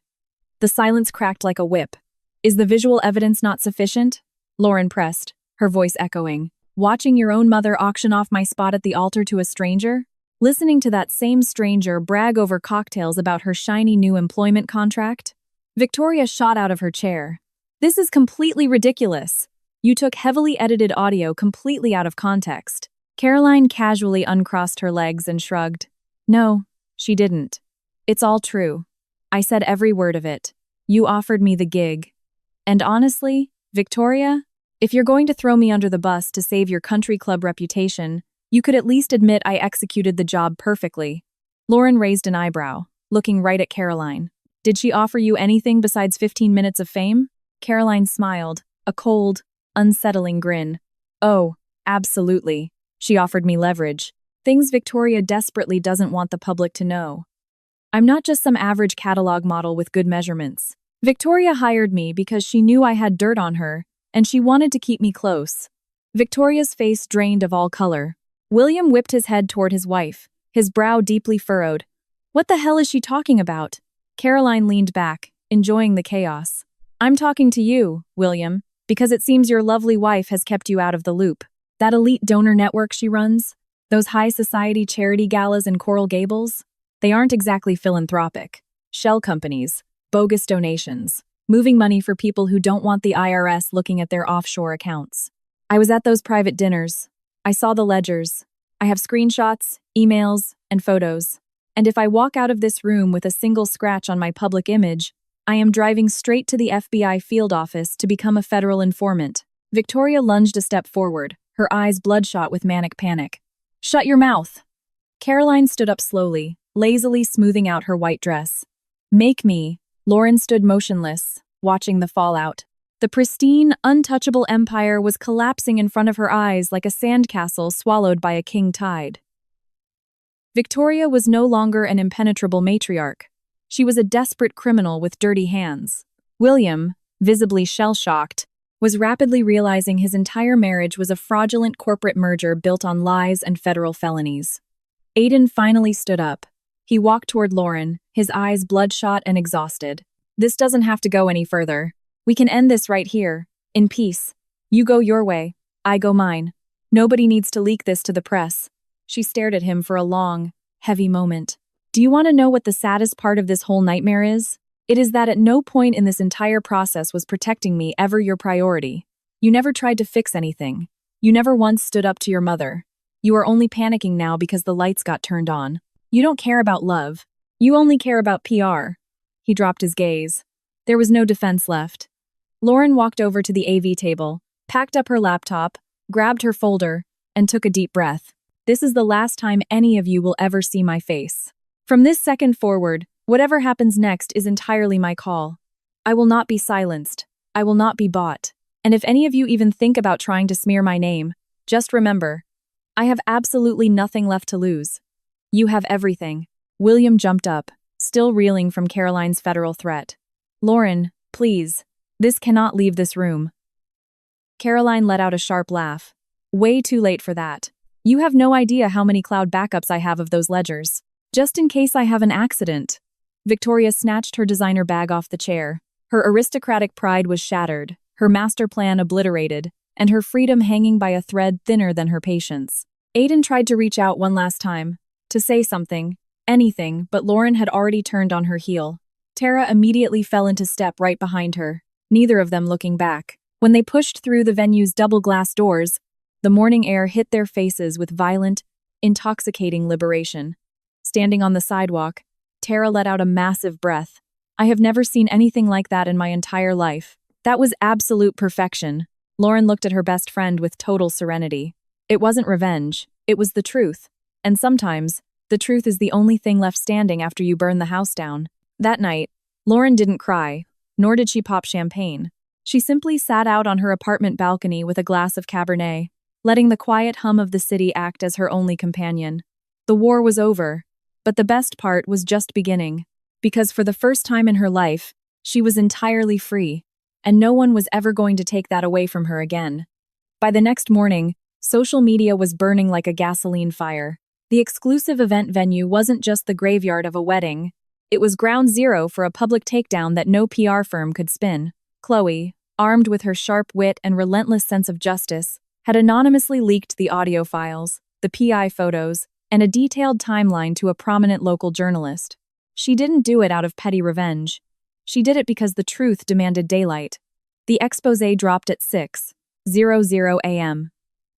The silence cracked like a whip. Is the visual evidence not sufficient? Lauren pressed, her voice echoing. Watching your own mother auction off my spot at the altar to a stranger? Listening to that same stranger brag over cocktails about her shiny new employment contract? Victoria shot out of her chair. This is completely ridiculous. You took heavily edited audio completely out of context. Caroline casually uncrossed her legs and shrugged. No, she didn't. It's all true. I said every word of it. You offered me the gig. And honestly, Victoria, if you're going to throw me under the bus to save your country club reputation, you could at least admit I executed the job perfectly. Lauren raised an eyebrow, looking right at Caroline. Did she offer you anything besides 15 minutes of fame? Caroline smiled, a cold, unsettling grin. Oh, absolutely. She offered me leverage. Things Victoria desperately doesn't want the public to know. I'm not just some average catalog model with good measurements. Victoria hired me because she knew I had dirt on her, and she wanted to keep me close. Victoria's face drained of all color. William whipped his head toward his wife, his brow deeply furrowed. What the hell is she talking about? Caroline leaned back, enjoying the chaos. I'm talking to you, William, because it seems your lovely wife has kept you out of the loop. That elite donor network she runs? Those high society charity galas in Coral Gables? They aren't exactly philanthropic. Shell companies, bogus donations, moving money for people who don't want the IRS looking at their offshore accounts. I was at those private dinners. I saw the ledgers. I have screenshots, emails, and photos. And if I walk out of this room with a single scratch on my public image, I am driving straight to the FBI field office to become a federal informant. Victoria lunged a step forward, her eyes bloodshot with manic panic. Shut your mouth! Caroline stood up slowly, lazily smoothing out her white dress. Make me. Lauren stood motionless, watching the fallout. The pristine, untouchable empire was collapsing in front of her eyes like a sandcastle swallowed by a king tide. Victoria was no longer an impenetrable matriarch. She was a desperate criminal with dirty hands. William, visibly shell-shocked, was rapidly realizing his entire marriage was a fraudulent corporate merger built on lies and federal felonies. Aiden finally stood up. He walked toward Lauren, his eyes bloodshot and exhausted. This doesn't have to go any further. We can end this right here, in peace. You go your way, I go mine. Nobody needs to leak this to the press. She stared at him for a long, heavy moment. Do you want to know what the saddest part of this whole nightmare is? It is that at no point in this entire process was protecting me ever your priority. You never tried to fix anything. You never once stood up to your mother. You are only panicking now because the lights got turned on. You don't care about love. You only care about PR. He dropped his gaze. There was no defense left. Lauren walked over to the AV table, packed up her laptop, grabbed her folder, and took a deep breath. This is the last time any of you will ever see my face. From this second forward, whatever happens next is entirely my call. I will not be silenced. I will not be bought. And if any of you even think about trying to smear my name, just remember, I have absolutely nothing left to lose. You have everything. William jumped up, still reeling from Caroline's federal threat. Lauren, please. This cannot leave this room. Caroline let out a sharp laugh. Way too late for that. You have no idea how many cloud backups I have of those ledgers. Just in case I have an accident. Victoria snatched her designer bag off the chair. Her aristocratic pride was shattered, her master plan obliterated, and her freedom hanging by a thread thinner than her patience. Aiden tried to reach out one last time, to say something, anything, but Lauren had already turned on her heel. Tara immediately fell into step right behind her, neither of them looking back. When they pushed through the venue's double glass doors, the morning air hit their faces with violent, intoxicating liberation. Standing on the sidewalk, Tara let out a massive breath. I have never seen anything like that in my entire life. That was absolute perfection. Lauren looked at her best friend with total serenity. It wasn't revenge, it was the truth. And sometimes, the truth is the only thing left standing after you burn the house down. That night, Lauren didn't cry, nor did she pop champagne. She simply sat out on her apartment balcony with a glass of Cabernet, letting the quiet hum of the city act as her only companion. The war was over, but the best part was just beginning, because for the first time in her life, she was entirely free, and no one was ever going to take that away from her again. By the next morning, social media was burning like a gasoline fire. The exclusive event venue wasn't just the graveyard of a wedding, it was ground zero for a public takedown that no PR firm could spin. Chloe, armed with her sharp wit and relentless sense of justice, had anonymously leaked the audio files, the PI photos, and a detailed timeline to a prominent local journalist. She didn't do it out of petty revenge. She did it because the truth demanded daylight. The exposé dropped at 6:00 a.m.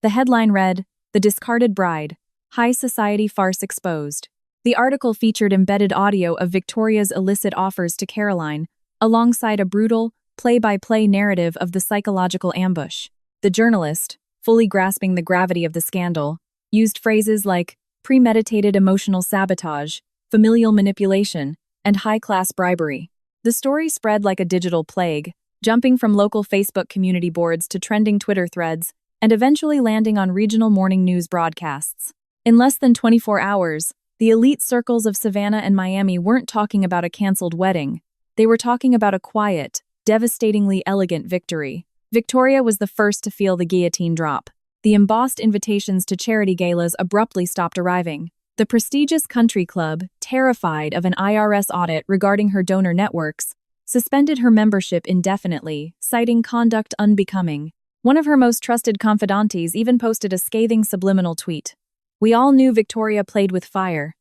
The headline read, "The Discarded Bride, High Society Farce Exposed." The article featured embedded audio of Victoria's illicit offers to Caroline, alongside a brutal, play-by-play narrative of the psychological ambush. The journalist, fully grasping the gravity of the scandal, used phrases like premeditated emotional sabotage, familial manipulation, and high-class bribery. The story spread like a digital plague, jumping from local Facebook community boards to trending Twitter threads, and eventually landing on regional morning news broadcasts. In less than 24 hours, the elite circles of Savannah and Miami weren't talking about a canceled wedding. They were talking about a quiet, devastatingly elegant victory. Victoria was the first to feel the guillotine drop. The embossed invitations to charity galas abruptly stopped arriving. The prestigious country club, terrified of an IRS audit regarding her donor networks, suspended her membership indefinitely, citing conduct unbecoming. One of her most trusted confidantes even posted a scathing subliminal tweet. "We all knew Victoria played with fire.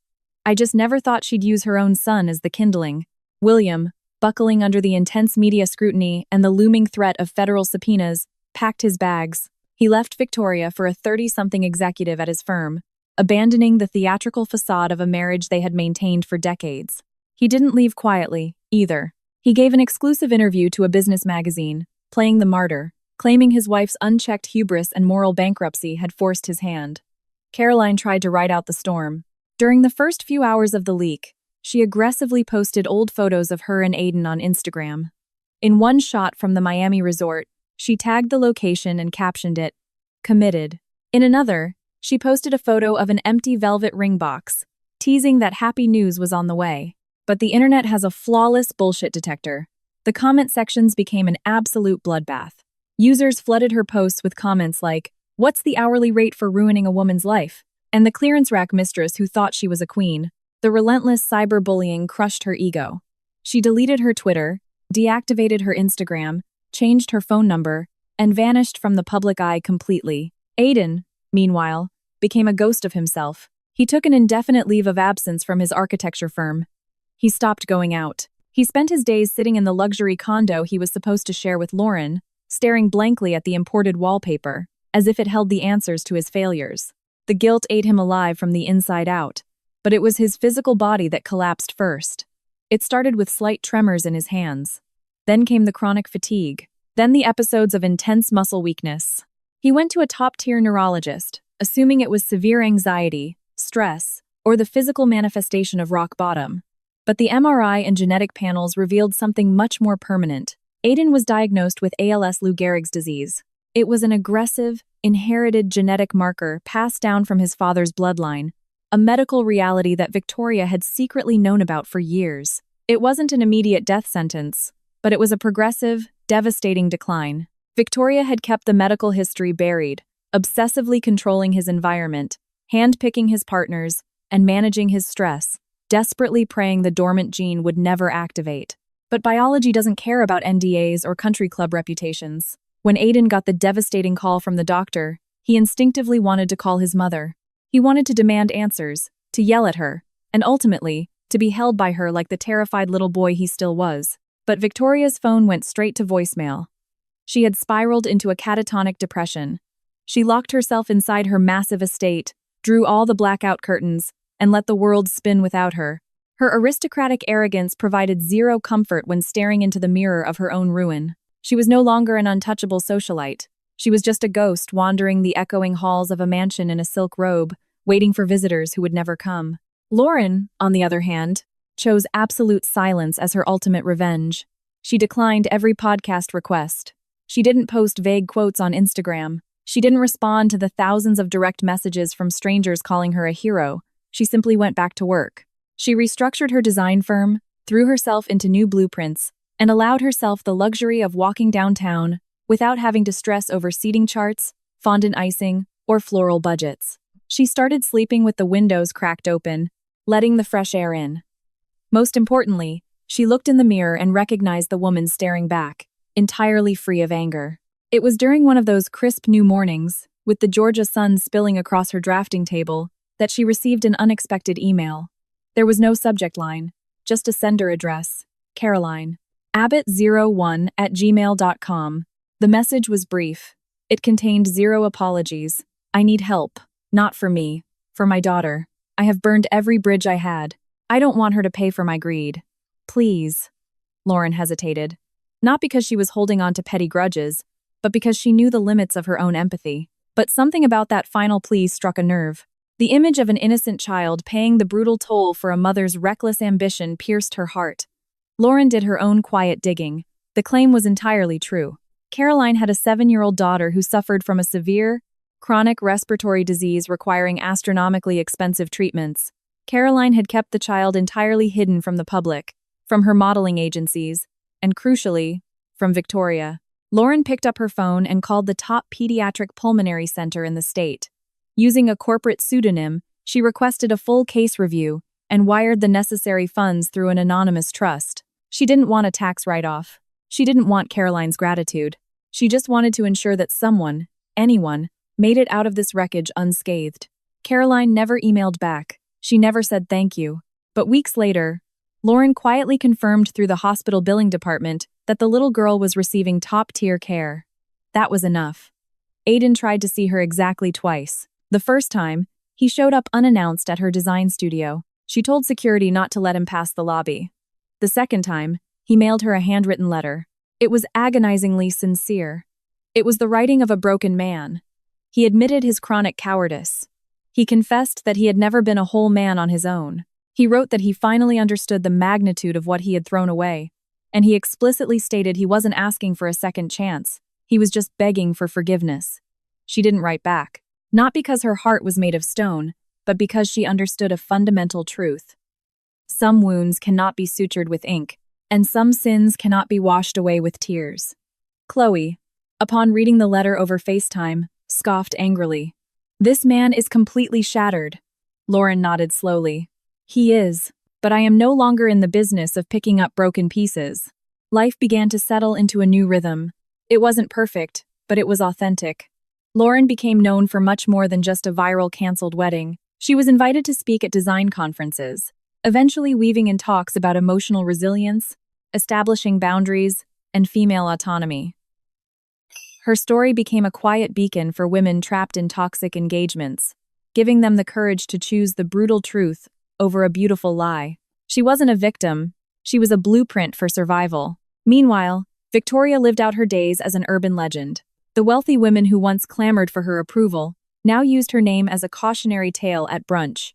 I just never thought she'd use her own son as the kindling." William, buckling under the intense media scrutiny and the looming threat of federal subpoenas, packed his bags. He left Victoria for a 30-something executive at his firm, abandoning the theatrical facade of a marriage they had maintained for decades. He didn't leave quietly, either. He gave an exclusive interview to a business magazine, playing the martyr, claiming his wife's unchecked hubris and moral bankruptcy had forced his hand. Caroline tried to ride out the storm. During the first few hours of the leak, she aggressively posted old photos of her and Aiden on Instagram. In one shot from the Miami resort, she tagged the location and captioned it, "Committed." In another, she posted a photo of an empty velvet ring box, teasing that happy news was on the way. But the internet has a flawless bullshit detector. The comment sections became an absolute bloodbath. Users flooded her posts with comments like, "What's the hourly rate for ruining a woman's life?" And the clearance rack mistress who thought she was a queen. The relentless cyberbullying crushed her ego. She deleted her Twitter, deactivated her Instagram, changed her phone number, and vanished from the public eye completely. Aiden, meanwhile, became a ghost of himself. He took an indefinite leave of absence from his architecture firm. He stopped going out. He spent his days sitting in the luxury condo he was supposed to share with Lauren, staring blankly at the imported wallpaper, as if it held the answers to his failures. The guilt ate him alive from the inside out, but it was his physical body that collapsed first. It started with slight tremors in his hands. Then came the chronic fatigue. Then the episodes of intense muscle weakness. He went to a top-tier neurologist, assuming it was severe anxiety, stress, or the physical manifestation of rock bottom. But the MRI and genetic panels revealed something much more permanent. Aiden was diagnosed with ALS Lou Gehrig's disease. It was an aggressive, inherited genetic marker passed down from his father's bloodline, a medical reality that Victoria had secretly known about for years. It wasn't an immediate death sentence, but it was a progressive, devastating decline. Victoria had kept the medical history buried, obsessively controlling his environment, hand-picking his partners, and managing his stress, desperately praying the dormant gene would never activate. But biology doesn't care about NDAs or country club reputations. When Aiden got the devastating call from the doctor, he instinctively wanted to call his mother. He wanted to demand answers, to yell at her, and ultimately, to be held by her like the terrified little boy he still was. But Victoria's phone went straight to voicemail. She had spiraled into a catatonic depression. She locked herself inside her massive estate, drew all the blackout curtains, and let the world spin without her. Her aristocratic arrogance provided zero comfort when staring into the mirror of her own ruin. She was no longer an untouchable socialite. She was just a ghost wandering the echoing halls of a mansion in a silk robe, waiting for visitors who would never come. Lauren, on the other hand, chose absolute silence as her ultimate revenge. She declined every podcast request. She didn't post vague quotes on Instagram. She didn't respond to the thousands of direct messages from strangers calling her a hero. She simply went back to work. She restructured her design firm, threw herself into new blueprints, and allowed herself the luxury of walking downtown without having to stress over seating charts, fondant icing, or floral budgets. She started sleeping with the windows cracked open, letting the fresh air in. Most importantly, she looked in the mirror and recognized the woman staring back, entirely free of anger. It was during one of those crisp new mornings, with the Georgia sun spilling across her drafting table, that she received an unexpected email. There was no subject line, just a sender address, Caroline. Abbott01@gmail.com. The message was brief. It contained 0 apologies. I need help. Not for me. For my daughter. I have burned every bridge I had. I don't want her to pay for my greed. Please. Lauren hesitated. Not because she was holding on to petty grudges, but because she knew the limits of her own empathy. But something about that final plea struck a nerve. The image of an innocent child paying the brutal toll for a mother's reckless ambition pierced her heart. Lauren did her own quiet digging. The claim was entirely true. Caroline had a 7-year-old daughter who suffered from a severe, chronic respiratory disease requiring astronomically expensive treatments. Caroline had kept the child entirely hidden from the public, from her modeling agencies, and crucially, from Victoria. Lauren picked up her phone and called the top pediatric pulmonary center in the state. Using a corporate pseudonym, she requested a full case review and wired the necessary funds through an anonymous trust. She didn't want a tax write-off. She didn't want Caroline's gratitude. She just wanted to ensure that someone, anyone, made it out of this wreckage unscathed. Caroline never emailed back. She never said thank you. But weeks later, Lauren quietly confirmed through the hospital billing department that the little girl was receiving top-tier care. That was enough. Aiden tried to see her exactly twice. The first time, he showed up unannounced at her design studio. She told security not to let him pass the lobby. The second time, he mailed her a handwritten letter. It was agonizingly sincere. It was the writing of a broken man. He admitted his chronic cowardice. He confessed that he had never been a whole man on his own. He wrote that he finally understood the magnitude of what he had thrown away, and he explicitly stated he wasn't asking for a second chance. He was just begging for forgiveness. She didn't write back. Not because her heart was made of stone, but because she understood a fundamental truth. Some wounds cannot be sutured with ink, and some sins cannot be washed away with tears. Chloe, upon reading the letter over FaceTime, scoffed angrily. This man is completely shattered. Lauren nodded slowly. He is, but I am no longer in the business of picking up broken pieces. Life began to settle into a new rhythm. It wasn't perfect, but it was authentic. Lauren became known for much more than just a viral canceled wedding. She was invited to speak at design conferences, eventually weaving in talks about emotional resilience, establishing boundaries, and female autonomy. Her story became a quiet beacon for women trapped in toxic engagements, giving them the courage to choose the brutal truth over a beautiful lie. She wasn't a victim, she was a blueprint for survival. Meanwhile, Victoria lived out her days as an urban legend. The wealthy women who once clamored for her approval now used her name as a cautionary tale at brunch.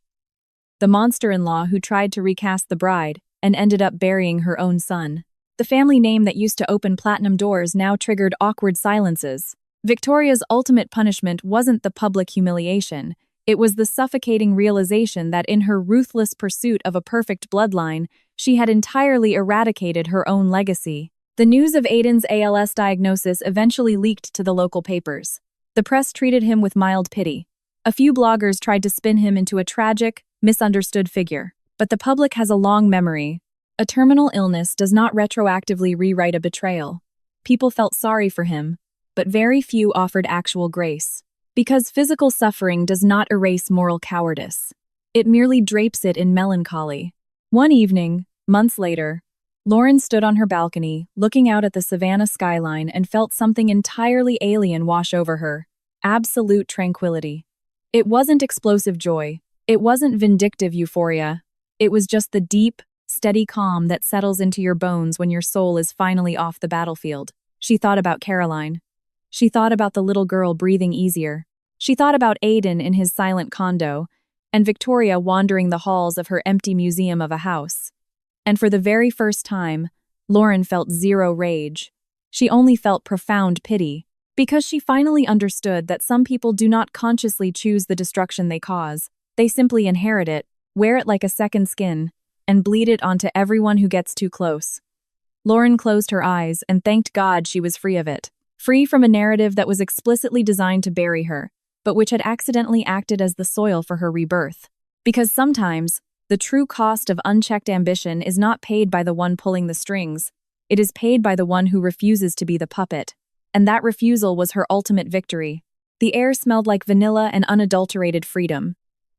The monster-in-law who tried to recast the bride and ended up burying her own son. The family name that used to open platinum doors now triggered awkward silences. Victoria's ultimate punishment wasn't the public humiliation. It was the suffocating realization that in her ruthless pursuit of a perfect bloodline, she had entirely eradicated her own legacy. The news of Aiden's ALS diagnosis eventually leaked to the local papers. The press treated him with mild pity. A few bloggers tried to spin him into a tragic, misunderstood figure. But the public has a long memory. A terminal illness does not retroactively rewrite a betrayal. People felt sorry for him, but very few offered actual grace. Because physical suffering does not erase moral cowardice. It merely drapes it in melancholy. One evening, months later, Lauren stood on her balcony, looking out at the Savannah skyline and felt something entirely alien wash over her. Absolute tranquility. It wasn't explosive joy. It wasn't vindictive euphoria. It was just the deep, steady calm that settles into your bones when your soul is finally off the battlefield. She thought about Caroline. She thought about the little girl breathing easier. She thought about Aiden in his silent condo, and Victoria wandering the halls of her empty museum of a house. And for the very first time, Lauren felt zero rage. She only felt profound pity, because she finally understood that some people do not consciously choose the destruction they cause. They simply inherit it, wear it like a second skin, and bleed it onto everyone who gets too close. Lauren closed her eyes and thanked God she was free of it. Free from a narrative that was explicitly designed to bury her, but which had accidentally acted as the soil for her rebirth. Because sometimes, the true cost of unchecked ambition is not paid by the one pulling the strings. It is paid by the one who refuses to be the puppet. And that refusal was her ultimate victory. The air smelled like vanilla and unadulterated freedom.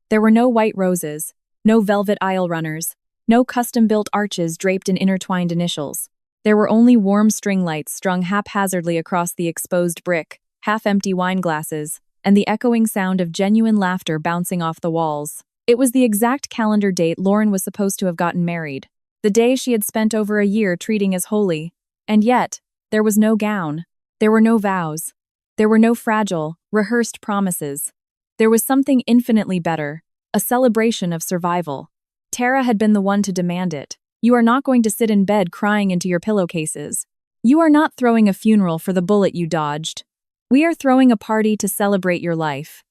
There were no white roses, no velvet aisle runners, no custom-built arches draped in intertwined initials. There were only warm string lights strung haphazardly across the exposed brick, half-empty wine glasses, and the echoing sound of genuine laughter bouncing off the walls. It was the exact calendar date Lauren was supposed to have gotten married, the day she had spent over a year treating as holy. And yet, there was no gown. There were no vows. There were no fragile, rehearsed promises. There was something infinitely better, a celebration of survival. Tara had been the one to demand it. You are not going to sit in bed crying into your pillowcases. You are not throwing a funeral for the bullet you dodged. We are throwing a party to celebrate your life.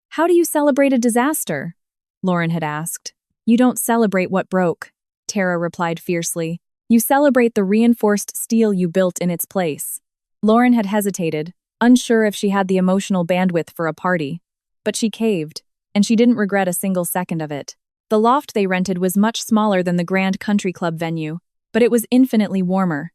How do you celebrate a disaster? Lauren had asked. You don't celebrate what broke, Tara replied fiercely. You celebrate the reinforced steel you built in its place. Lauren had hesitated, unsure if she had the emotional bandwidth for a party. But she caved, and she didn't regret a single second of it. The loft they rented was much smaller than the grand country club venue, but it was infinitely warmer.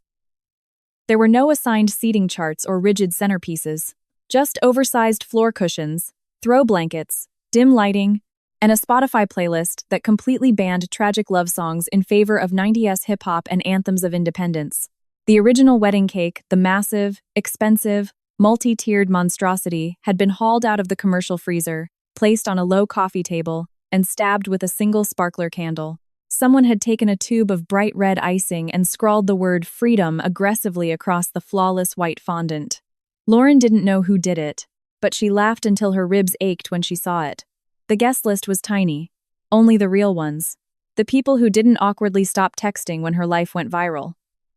There were no assigned seating charts or rigid centerpieces, just oversized floor cushions, throw blankets, dim lighting, and a Spotify playlist that completely banned tragic love songs in favor of 90s hip-hop and anthems of independence. The original wedding cake, the massive, expensive, multi-tiered monstrosity, had been hauled out of the commercial freezer, placed on a low coffee table, and stabbed with a single sparkler candle. Someone had taken a tube of bright red icing and scrawled the word freedom aggressively across the flawless white fondant. Lauren didn't know who did it, but she laughed until her ribs ached when she saw it. The guest list was tiny. Only the real ones. The people who didn't awkwardly stop texting when her life went viral.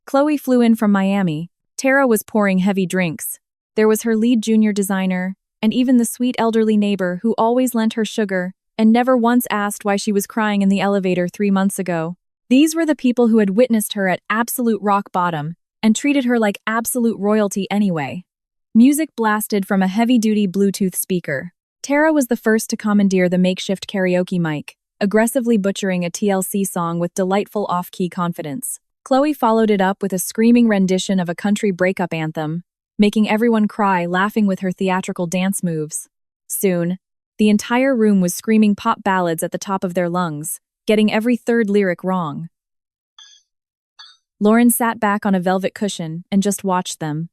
Chloe flew in from Miami. Tara was pouring heavy drinks. There was her lead junior designer, and even the sweet elderly neighbor who always lent her sugar and never once asked why she was crying in the elevator 3 months ago. These were the people who had witnessed her at absolute rock bottom and treated her like absolute royalty anyway. Music blasted from a heavy-duty Bluetooth speaker. Tara was the first to commandeer the makeshift karaoke mic, aggressively butchering a TLC song with delightful off-key confidence. Chloe followed it up with a screaming rendition of a country breakup anthem, making everyone cry, laughing with her theatrical dance moves. Soon, the entire room was screaming pop ballads at the top of their lungs, getting every third lyric wrong. Lauren sat back on a velvet cushion and just watched them.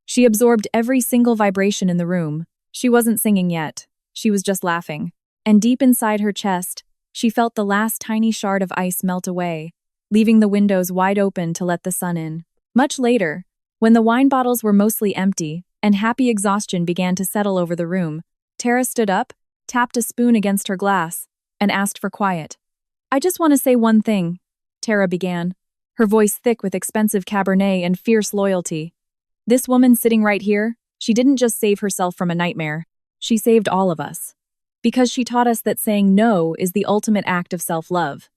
She absorbed every single vibration in the room. She wasn't singing yet. She was just laughing. And deep inside her chest, she felt the last tiny shard of ice melt away, leaving the windows wide open to let the sun in. Much later, when the wine bottles were mostly empty and happy exhaustion began to settle over the room, Tara stood up, tapped a spoon against her glass, and asked for quiet. "I just want to say one thing," Tara began, her voice thick with expensive Cabernet and fierce loyalty. "This woman sitting right here, she didn't just save herself from a nightmare. She saved all of us. Because she taught us that saying no is the ultimate act of self-love.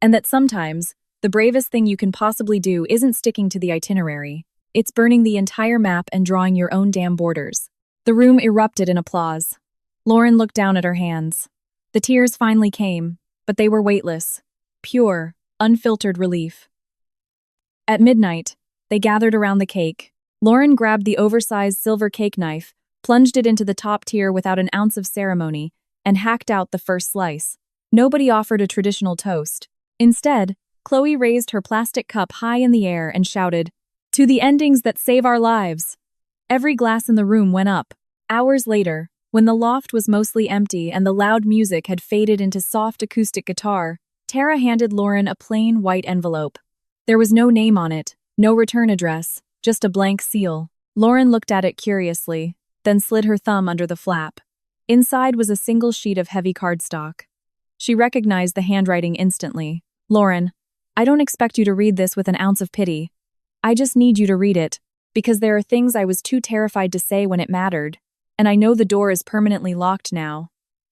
And that sometimes, the bravest thing you can possibly do isn't sticking to the itinerary. It's burning the entire map and drawing your own damn borders." The room erupted in applause. Lauren looked down at her hands. The tears finally came, but they were weightless, pure, unfiltered relief. At midnight, they gathered around the cake. Lauren grabbed the oversized silver cake knife, plunged it into the top tier without an ounce of ceremony, and hacked out the first slice. Nobody offered a traditional toast. Instead, Chloe raised her plastic cup high in the air and shouted, "To the endings that save our lives." Every glass in the room went up. Hours later, when the loft was mostly empty and the loud music had faded into soft acoustic guitar, Tara handed Lauren a plain white envelope. There was no name on it, no return address, just a blank seal. Lauren looked at it curiously, then slid her thumb under the flap. Inside was a single sheet of heavy cardstock. She recognized the handwriting instantly. "Lauren, I don't expect you to read this with an ounce of pity. I just need you to read it, because there are things I was too terrified to say when it mattered, and I know the door is permanently locked now.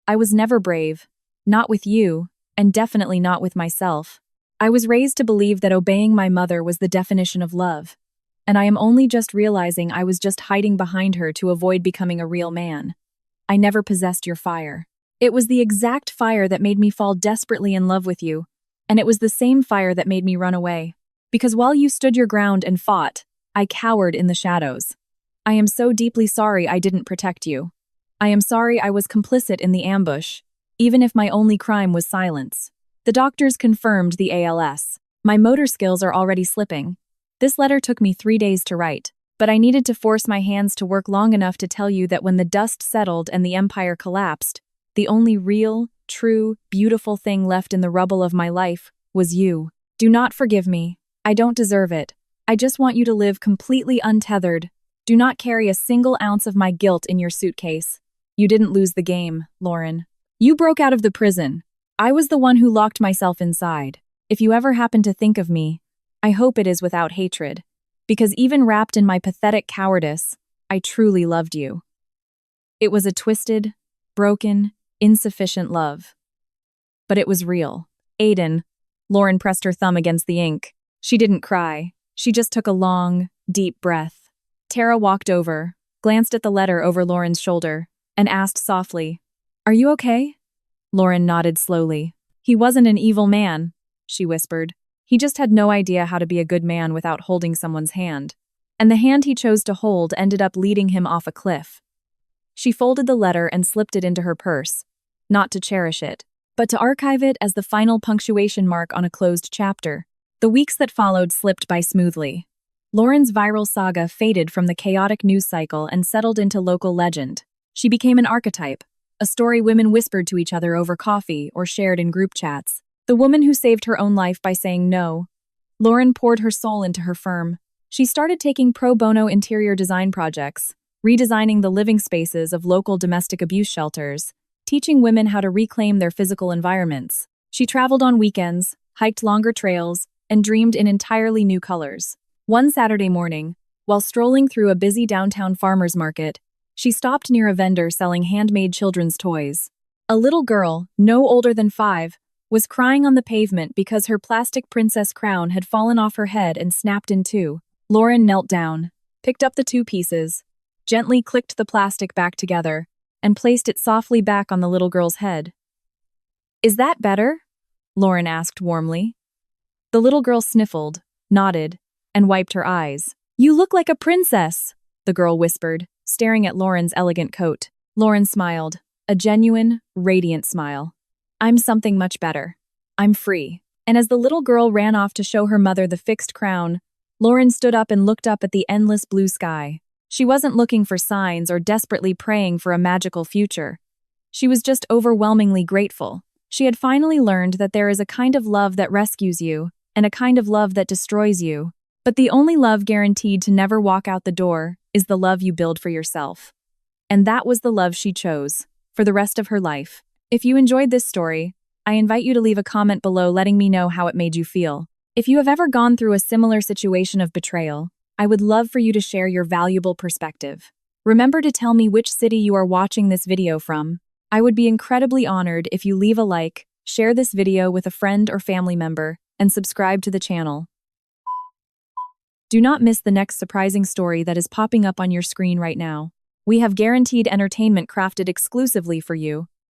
I was never brave, not with you, and definitely not with myself. I was raised to believe that obeying my mother was the definition of love, and I am only just realizing I was just hiding behind her to avoid becoming a real man. I never possessed your fire. It was the exact fire that made me fall desperately in love with you, and it was the same fire that made me run away. Because while you stood your ground and fought, I cowered in the shadows. I am so deeply sorry I didn't protect you. I am sorry I was complicit in the ambush, even if my only crime was silence. The doctors confirmed the ALS. My motor skills are already slipping. This letter took me 3 days to write, but I needed to force my hands to work long enough to tell you that when the dust settled and the empire collapsed, the only real, true, beautiful thing left in the rubble of my life was you. Do not forgive me. I don't deserve it. I just want you to live completely untethered. Do not carry a single ounce of my guilt in your suitcase. You didn't lose the game, Lauren. You broke out of the prison. I was the one who locked myself inside. If you ever happen to think of me, I hope it is without hatred. Because even wrapped in my pathetic cowardice, I truly loved you. It was a twisted, broken, insufficient love. But it was real. Aiden. Lauren pressed her thumb against the ink. She didn't cry. She just took a long, deep breath. Tara walked over, glanced at the letter over Lauren's shoulder, and asked softly, "Are you okay?" Lauren nodded slowly. "He wasn't an evil man," she whispered. "He just had no idea how to be a good man without holding someone's hand. And the hand he chose to hold ended up leading him off a cliff." She folded the letter and slipped it into her purse, not to cherish it, but to archive it as the final punctuation mark on a closed chapter. The weeks that followed slipped by smoothly. Lauren's viral saga faded from the chaotic news cycle and settled into local legend. She became an archetype, a story women whispered to each other over coffee or shared in group chats. The woman who saved her own life by saying no. Lauren poured her soul into her firm. She started taking pro bono interior design projects, redesigning the living spaces of local domestic abuse shelters, teaching women how to reclaim their physical environments. She traveled on weekends, hiked longer trails, and dreamed in entirely new colors. One Saturday morning, while strolling through a busy downtown farmer's market, she stopped near a vendor selling handmade children's toys. A little girl, no older than 5, was crying on the pavement because her plastic princess crown had fallen off her head and snapped in two. Lauren knelt down, picked up the 2 pieces, gently clicked the plastic back together, and placed it softly back on the little girl's head. "Is that better?" Lauren asked warmly. The little girl sniffled, nodded, and wiped her eyes. "You look like a princess," the girl whispered, staring at Lauren's elegant coat. Lauren smiled, a genuine, radiant smile. "I'm something much better. I'm free." And as the little girl ran off to show her mother the fixed crown, Lauren stood up and looked up at the endless blue sky. She wasn't looking for signs or desperately praying for a magical future. She was just overwhelmingly grateful. She had finally learned that there is a kind of love that rescues you, and a kind of love that destroys you. But the only love guaranteed to never walk out the door is the love you build for yourself. And that was the love she chose, for the rest of her life. If you enjoyed this story, I invite you to leave a comment below letting me know how it made you feel. If you have ever gone through a similar situation of betrayal, I would love for you to share your valuable perspective. Remember to tell me which city you are watching this video from. I would be incredibly honored if you leave a like, share this video with a friend or family member, and subscribe to the channel. Do not miss the next surprising story that is popping up on your screen right now. We have guaranteed entertainment crafted exclusively for you.